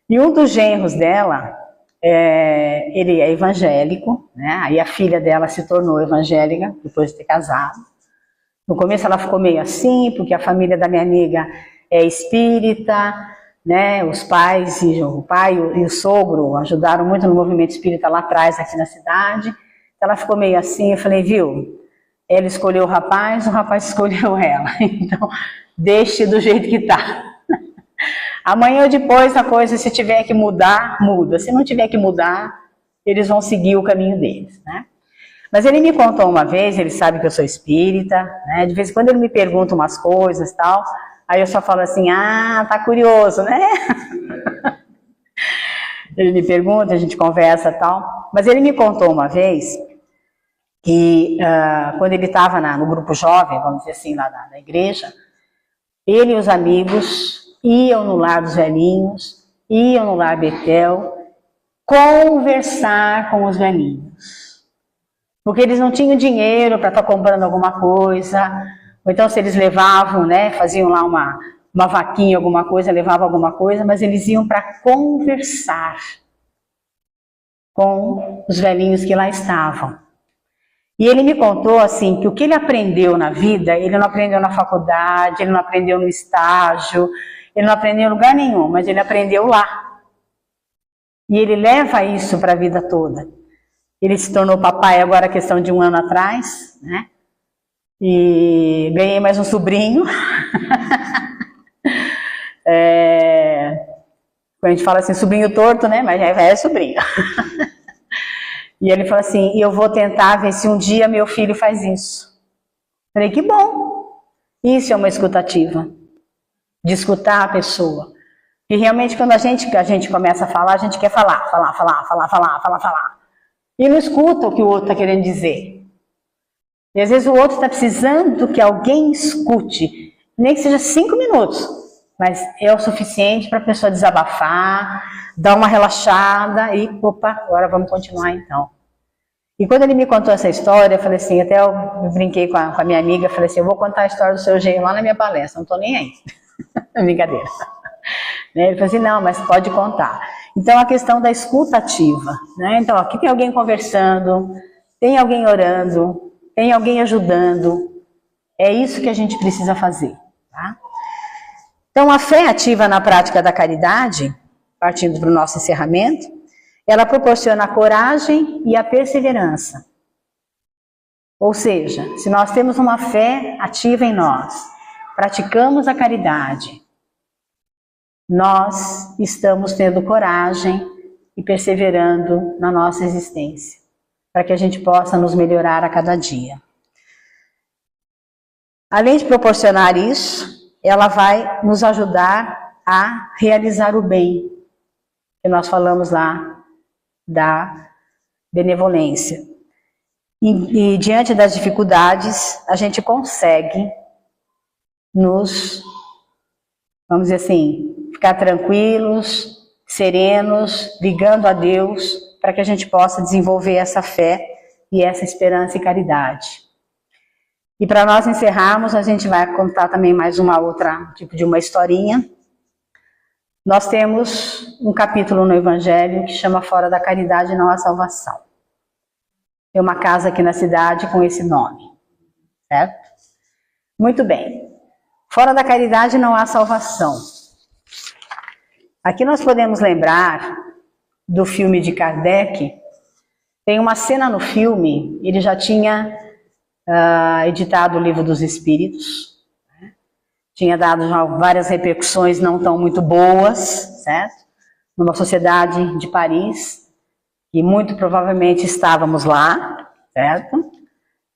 [SPEAKER 3] E um dos genros dela, ele é evangélico, né? Aí a filha dela se tornou evangélica, depois de ter casado. No começo ela ficou meio assim, porque a família da minha amiga é espírita, né? Os pais, o pai e o sogro ajudaram muito no movimento espírita lá atrás, aqui na cidade. Ela ficou meio assim, eu falei, viu, ela escolheu o rapaz escolheu ela. Então, deixe do jeito que tá. Amanhã ou depois a coisa, se tiver que mudar, muda. Se não tiver que mudar, eles vão seguir o caminho deles, né? Mas ele me contou uma vez, ele sabe que eu sou espírita, né? De vez em quando ele me pergunta umas coisas e tal, aí eu só falo assim, ah, tá curioso, né? Ele me pergunta, a gente conversa e tal. Mas ele me contou uma vez que quando ele estava no grupo jovem, vamos dizer assim, lá na igreja, ele e os amigos iam no lar dos velhinhos, iam no lar Betel, conversar com os velhinhos. Porque eles não tinham dinheiro para estar comprando alguma coisa, ou então se eles levavam, né, faziam lá uma vaquinha, alguma coisa, levavam alguma coisa, mas eles iam para conversar com os velhinhos que lá estavam. E ele me contou assim, que o que ele aprendeu na vida, ele não aprendeu na faculdade, ele não aprendeu no estágio, ele não aprendeu em lugar nenhum, mas ele aprendeu lá. E ele leva isso para a vida toda. Ele se tornou papai agora, questão de 1 ano atrás, né? E ganhei mais um sobrinho. Quando a gente fala assim, sobrinho torto, né? Mas já é sobrinho. E ele falou assim, eu vou tentar ver se um dia meu filho faz isso. Falei, que bom. Isso é uma escutativa. De escutar a pessoa. E realmente quando a gente começa a falar, a gente quer falar. E não escuta o que o outro está querendo dizer. E às vezes o outro está precisando que alguém escute. Nem que seja 5 minutos. Mas é o suficiente para a pessoa desabafar, dar uma relaxada e, opa, agora vamos continuar então. E quando ele me contou essa história, eu falei assim, até eu brinquei com a minha amiga, falei assim, eu vou contar a história do seu genro lá na minha palestra, não estou nem aí. Brincadeira. Ele falou assim, não, mas pode contar. Então a questão da escutativa, né? Então aqui tem alguém conversando, tem alguém orando, tem alguém ajudando. É isso que a gente precisa fazer, tá? Então, a fé ativa na prática da caridade, partindo para o nosso encerramento, ela proporciona a coragem e a perseverança. Ou seja, se nós temos uma fé ativa em nós, praticamos a caridade, nós estamos tendo coragem e perseverando na nossa existência, para que a gente possa nos melhorar a cada dia. Além de proporcionar isso, ela vai nos ajudar a realizar o bem, que nós falamos lá da benevolência. E diante das dificuldades, a gente consegue vamos dizer assim, ficar tranquilos, serenos, ligando a Deus, para que a gente possa desenvolver essa fé e essa esperança e caridade. E para nós encerrarmos, a gente vai contar também mais uma outra, tipo de uma historinha. Nós temos um capítulo no Evangelho que chama Fora da Caridade Não Há Salvação. Tem uma casa aqui na cidade com esse nome, certo? Muito bem. Fora da caridade não há salvação. Aqui nós podemos lembrar do filme de Kardec. Tem uma cena no filme, ele já tinha editado o Livro dos Espíritos, né? Tinha dado já várias repercussões não tão muito boas, certo? Numa sociedade de Paris, e muito provavelmente estávamos lá, certo?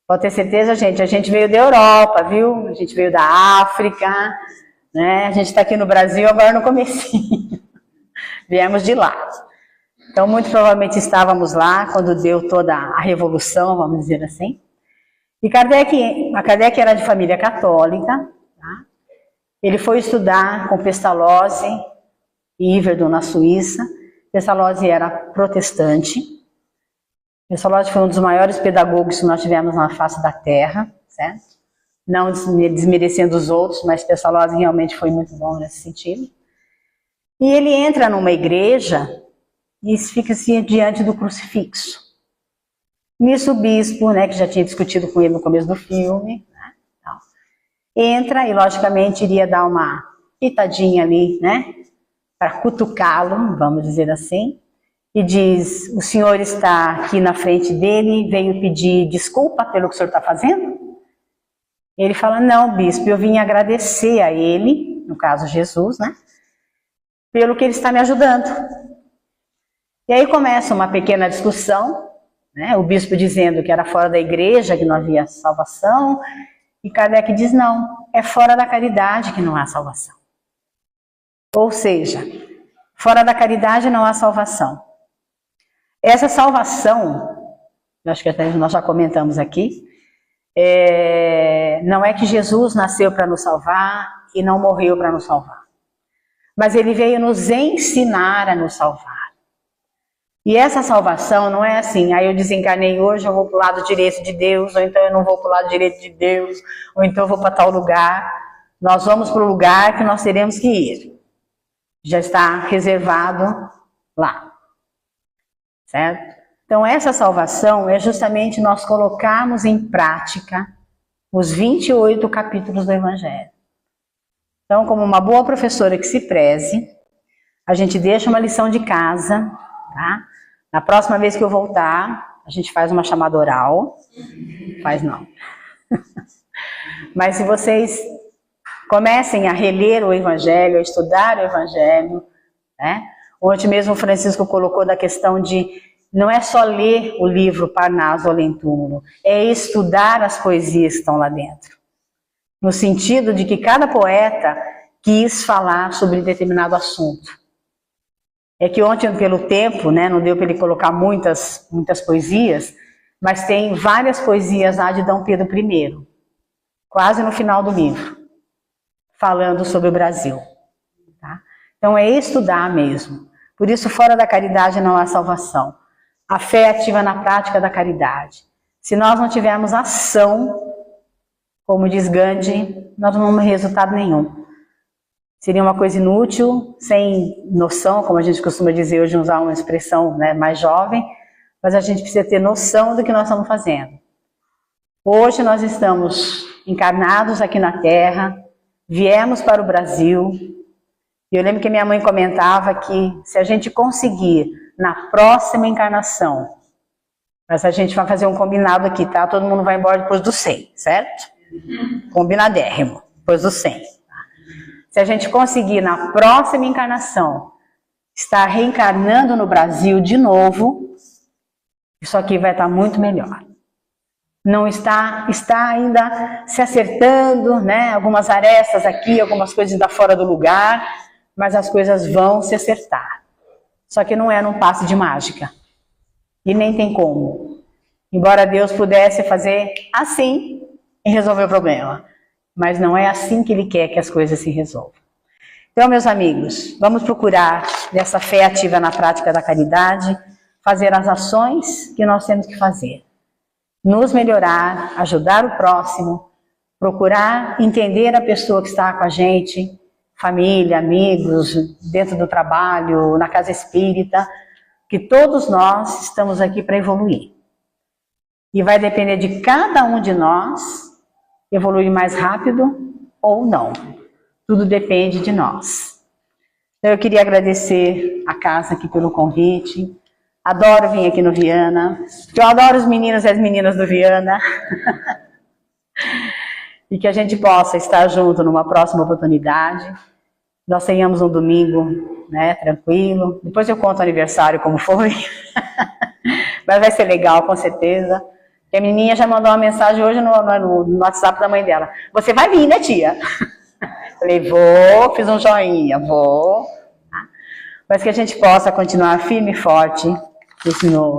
[SPEAKER 3] Pode ter certeza, gente, a gente veio da Europa, viu? A gente veio da África, né? A gente está aqui no Brasil agora no comecinho. Viemos de lá. Então, muito provavelmente estávamos lá quando deu toda a revolução, vamos dizer assim. E Kardec era de família católica, tá? Ele foi estudar com Pestalozzi e Yverdon na Suíça. Pestalozzi era protestante. Pestalozzi foi um dos maiores pedagogos que nós tivemos na face da Terra, certo? Não desmerecendo os outros, mas Pestalozzi realmente foi muito bom nesse sentido. E ele entra numa igreja e fica assim diante do crucifixo. Nisso o bispo, né, que já tinha discutido com ele no começo do filme, né, então, entra e logicamente iria dar uma pitadinha ali, né, para cutucá-lo, vamos dizer assim, e diz: o senhor está aqui na frente dele, veio pedir desculpa pelo que o senhor está fazendo? Ele fala: não, bispo, eu vim agradecer a ele, no caso Jesus, né, pelo que ele está me ajudando. E aí começa uma pequena discussão, né? O bispo dizendo que era fora da igreja que não havia salvação, e Kardec diz: não, é fora da caridade que não há salvação. Ou seja, fora da caridade não há salvação. Essa salvação, acho que até nós já comentamos aqui, não é que Jesus nasceu para nos salvar e não morreu para nos salvar. Mas ele veio nos ensinar a nos salvar. E essa salvação não é assim: aí eu desencarnei hoje, eu vou para o lado direito de Deus, ou então eu não vou para o lado direito de Deus, ou então eu vou para tal lugar. Nós vamos para o lugar que nós teremos que ir. Já está reservado lá. Certo? Então essa salvação é justamente nós colocarmos em prática os 28 capítulos do Evangelho. Então, como uma boa professora que se preze, a gente deixa uma lição de casa, tá? Na próxima vez que eu voltar, a gente faz uma chamada oral. Faz não. Mas se vocês comecem a reler o Evangelho, a estudar o Evangelho, né? Ontem mesmo o Francisco colocou da questão de não é só ler o livro Parnaso Além Túmulo, é estudar as poesias que estão lá dentro. No sentido de que cada poeta quis falar sobre determinado assunto. É que ontem, pelo tempo, né, não deu para ele colocar muitas poesias, mas tem várias poesias lá de Dom Pedro I, quase no final do livro, falando sobre o Brasil. Tá? Então é estudar mesmo. Por isso, fora da caridade não há salvação. A fé ativa na prática da caridade. Se nós não tivermos ação, como diz Gandhi, nós não vamos ter resultado nenhum. Seria uma coisa inútil, sem noção, como a gente costuma dizer hoje, usar uma expressão, né, mais jovem, mas a gente precisa ter noção do que nós estamos fazendo. Hoje nós estamos encarnados aqui na Terra, viemos para o Brasil, e eu lembro que minha mãe comentava que se a gente conseguir, na próxima encarnação, mas a gente vai fazer um combinado aqui, tá? Todo mundo vai embora depois do 100, certo? Combinadérrimo, depois do 100. Se a gente conseguir, na próxima encarnação, estar reencarnando no Brasil de novo, isso aqui vai estar muito melhor. Não está ainda se acertando, né? Algumas arestas aqui, algumas coisas ainda fora do lugar, mas as coisas vão se acertar. Só que não é num passe de mágica. E nem tem como. Embora Deus pudesse fazer assim e resolver o problema. Mas não é assim que Ele quer que as coisas se resolvam. Então, meus amigos, vamos procurar, nessa fé ativa na prática da caridade, fazer as ações que nós temos que fazer. Nos melhorar, ajudar o próximo, procurar entender a pessoa que está com a gente, família, amigos, dentro do trabalho, na casa espírita, que todos nós estamos aqui para evoluir. E vai depender de cada um de nós evoluir mais rápido ou não. Tudo depende de nós. Então, eu queria agradecer a casa aqui pelo convite. Adoro vir aqui no Viana. Eu adoro os meninos e as meninas do Viana. E que a gente possa estar junto numa próxima oportunidade. Nós tenhamos um domingo, né, tranquilo. Depois eu conto o aniversário como foi. Mas vai ser legal, com certeza. E a menininha já mandou uma mensagem hoje no WhatsApp da mãe dela. Você vai vir, né, tia? Falei, vou, fiz um joinha, vou. Mas que a gente possa continuar firme e forte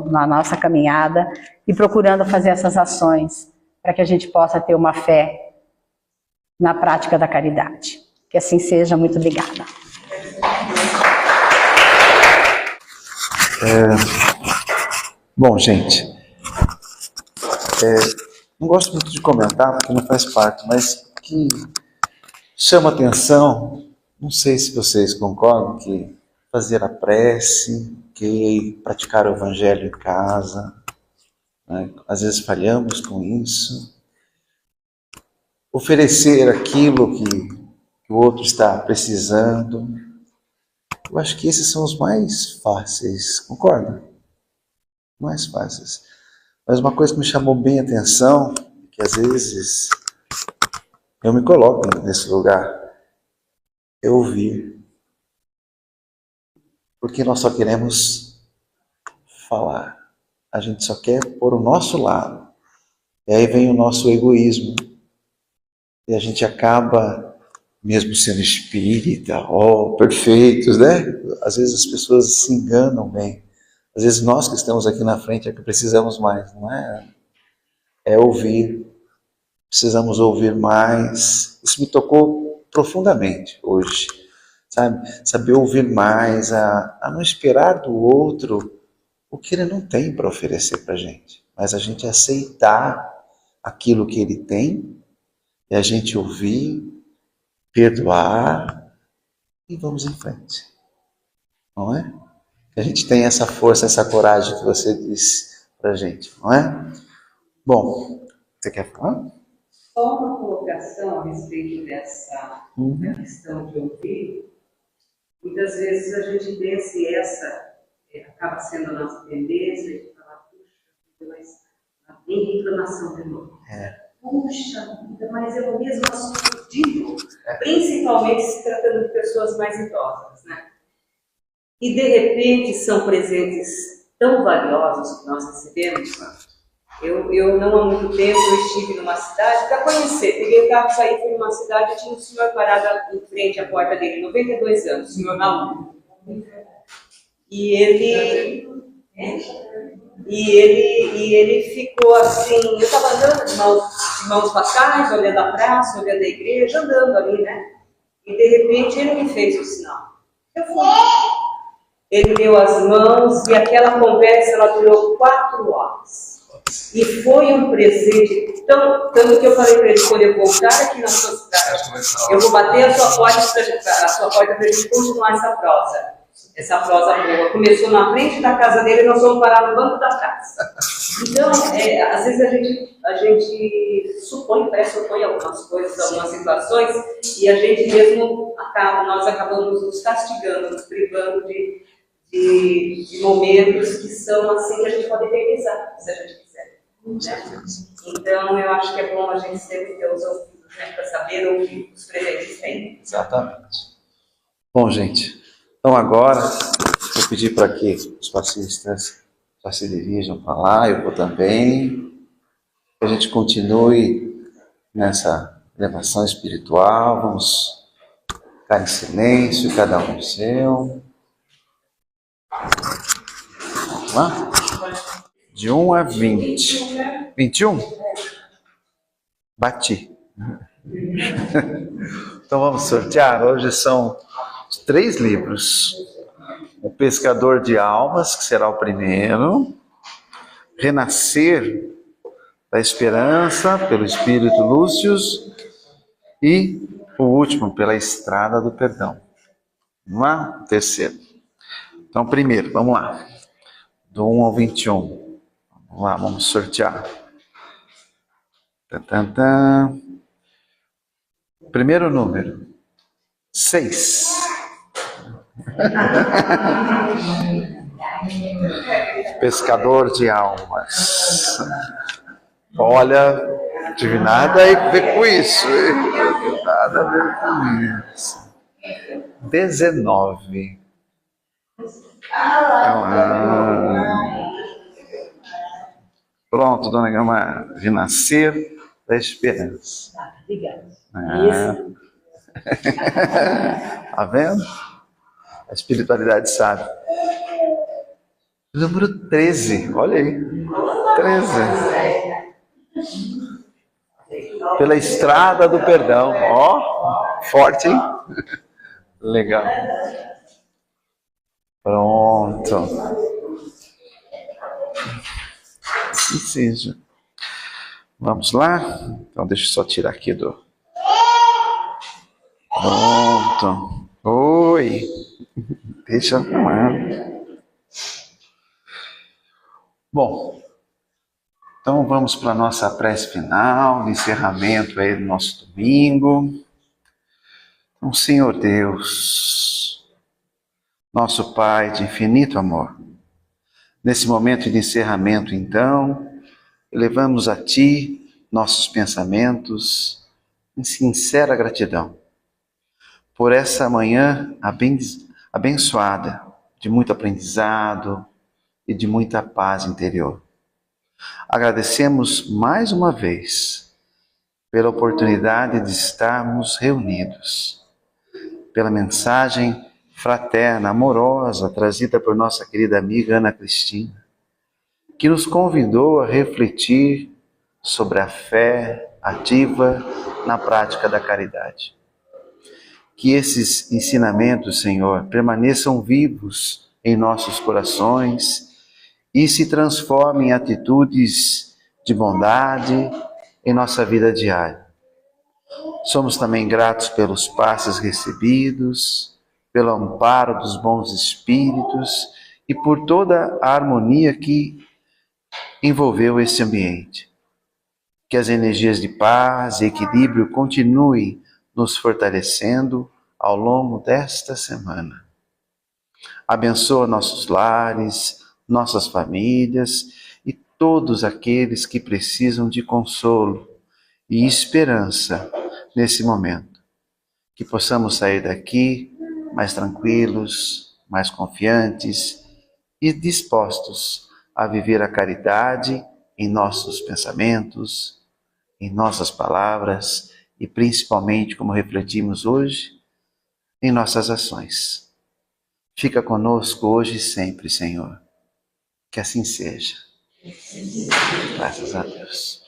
[SPEAKER 3] na nossa caminhada e procurando fazer essas ações para que a gente possa ter uma fé na prática da caridade. Que assim seja. Muito obrigada.
[SPEAKER 1] Bom, gente, não gosto muito de comentar porque não faz parte, mas o que chama atenção, não sei se vocês concordam, que fazer a prece, que praticar o evangelho em casa, né? Às vezes falhamos com isso. Oferecer aquilo que o outro está precisando. Eu acho que esses são os mais fáceis, concorda? Mais fáceis. Mas uma coisa que me chamou bem a atenção, que às vezes eu me coloco nesse lugar, é ouvir. Porque nós só queremos falar. A gente só quer pôr o nosso lado. E aí vem o nosso egoísmo. E a gente acaba, mesmo sendo espírita, perfeitos, né? Às vezes as pessoas se enganam bem. Às vezes nós que estamos aqui na frente é que precisamos mais, não é? É ouvir. Precisamos ouvir mais. Isso me tocou profundamente hoje, sabe? Saber ouvir mais, a não esperar do outro o que ele não tem para oferecer para a gente, mas a gente aceitar aquilo que ele tem e a gente ouvir, perdoar e vamos em frente, não é? Que a gente tem essa força, essa coragem que você disse para a gente, não é? Bom, você quer falar?
[SPEAKER 4] Só uma colocação a respeito dessa questão de ouvir. Muitas vezes a gente pensa e essa acaba sendo a nossa tendência de falar, puxa, mas tem reclamação de novo. Puxa vida, mas eu mesmo assunto digo, principalmente se tratando de pessoas mais idosas, né? E de repente são presentes tão valiosos que nós recebemos. Eu não há muito tempo eu estive numa cidade para conhecer, peguei o carro, saí, fui numa cidade e tinha um senhor parado em frente à porta dele, 92 anos, o senhor Raul. E ele ficou assim, eu estava andando de mãos para trás, olhando a praça, olhando a igreja, andando ali, né? E de repente ele me fez o sinal. Eu fui. Ele deu as mãos e aquela conversa ela durou 4 horas. E foi um presente tanto que eu falei para ele, quando eu voltar aqui na sua cidade, eu vou bater a sua porta para a gente continuar essa prosa. Essa prosa boa. Começou na frente da casa dele e nós vamos parar no banco da praça. Então, às vezes a gente pressupõe algumas coisas, algumas situações, e a gente mesmo nós acabamos nos castigando, nos privando de momentos que são assim que a gente pode eternizar, se a gente quiser. Né? Então, eu acho que é bom a gente sempre ter os ouvidos, né, para saber o que os presentes têm.
[SPEAKER 1] Exatamente. Bom, gente, então agora vou pedir para que os passistas já se dirijam para lá, eu vou também, que a gente continue nessa elevação espiritual, vamos ficar em silêncio, cada um no seu. Vamos lá? De 1 a 20. 21? Bati. Então vamos sortear. Hoje são 3 livros. O Pescador de Almas, que será o primeiro. Renascer da Esperança, pelo Espírito Lúcius. E o último, pela Estrada do Perdão. Vamos lá? O terceiro. Então, primeiro, vamos lá. Do 1 ao 21. Vamos lá, vamos sortear. Primeiro número, 6. Pescador de almas. Olha, tive nada a ver com isso. Nada a ver com isso. 19. Pronto, dona Gama, renascer da esperança. Tá vendo? A espiritualidade sabe. Número 13, olha aí. 13. Pela estrada do perdão. Ó, forte, hein? Legal. Pronto. Assim seja. Vamos lá? Então deixa eu só tirar aqui do... Pronto. Oi. Deixa eu arrumar. Bom, então vamos para a nossa prece final, encerramento aí do nosso domingo. Então, Senhor Deus, nosso Pai de infinito amor, nesse momento de encerramento, então, elevamos a Ti nossos pensamentos em sincera gratidão por essa manhã abençoada, de muito aprendizado e de muita paz interior. Agradecemos mais uma vez pela oportunidade de estarmos reunidos, pela mensagem fraterna, amorosa, trazida por nossa querida amiga Ana Cristina, que nos convidou a refletir sobre a fé ativa na prática da caridade. Que esses ensinamentos, Senhor, permaneçam vivos em nossos corações e se transformem em atitudes de bondade em nossa vida diária. Somos também gratos pelos passes recebidos, pelo amparo dos bons espíritos e por toda a harmonia que envolveu esse ambiente. Que as energias de paz e equilíbrio continuem nos fortalecendo ao longo desta semana. Abençoa nossos lares, nossas famílias e todos aqueles que precisam de consolo e esperança nesse momento. Que possamos sair daqui mais tranquilos, mais confiantes e dispostos a viver a caridade em nossos pensamentos, em nossas palavras e principalmente, como refletimos hoje, em nossas ações. Fica conosco hoje e sempre, Senhor. Que assim seja. Graças a Deus.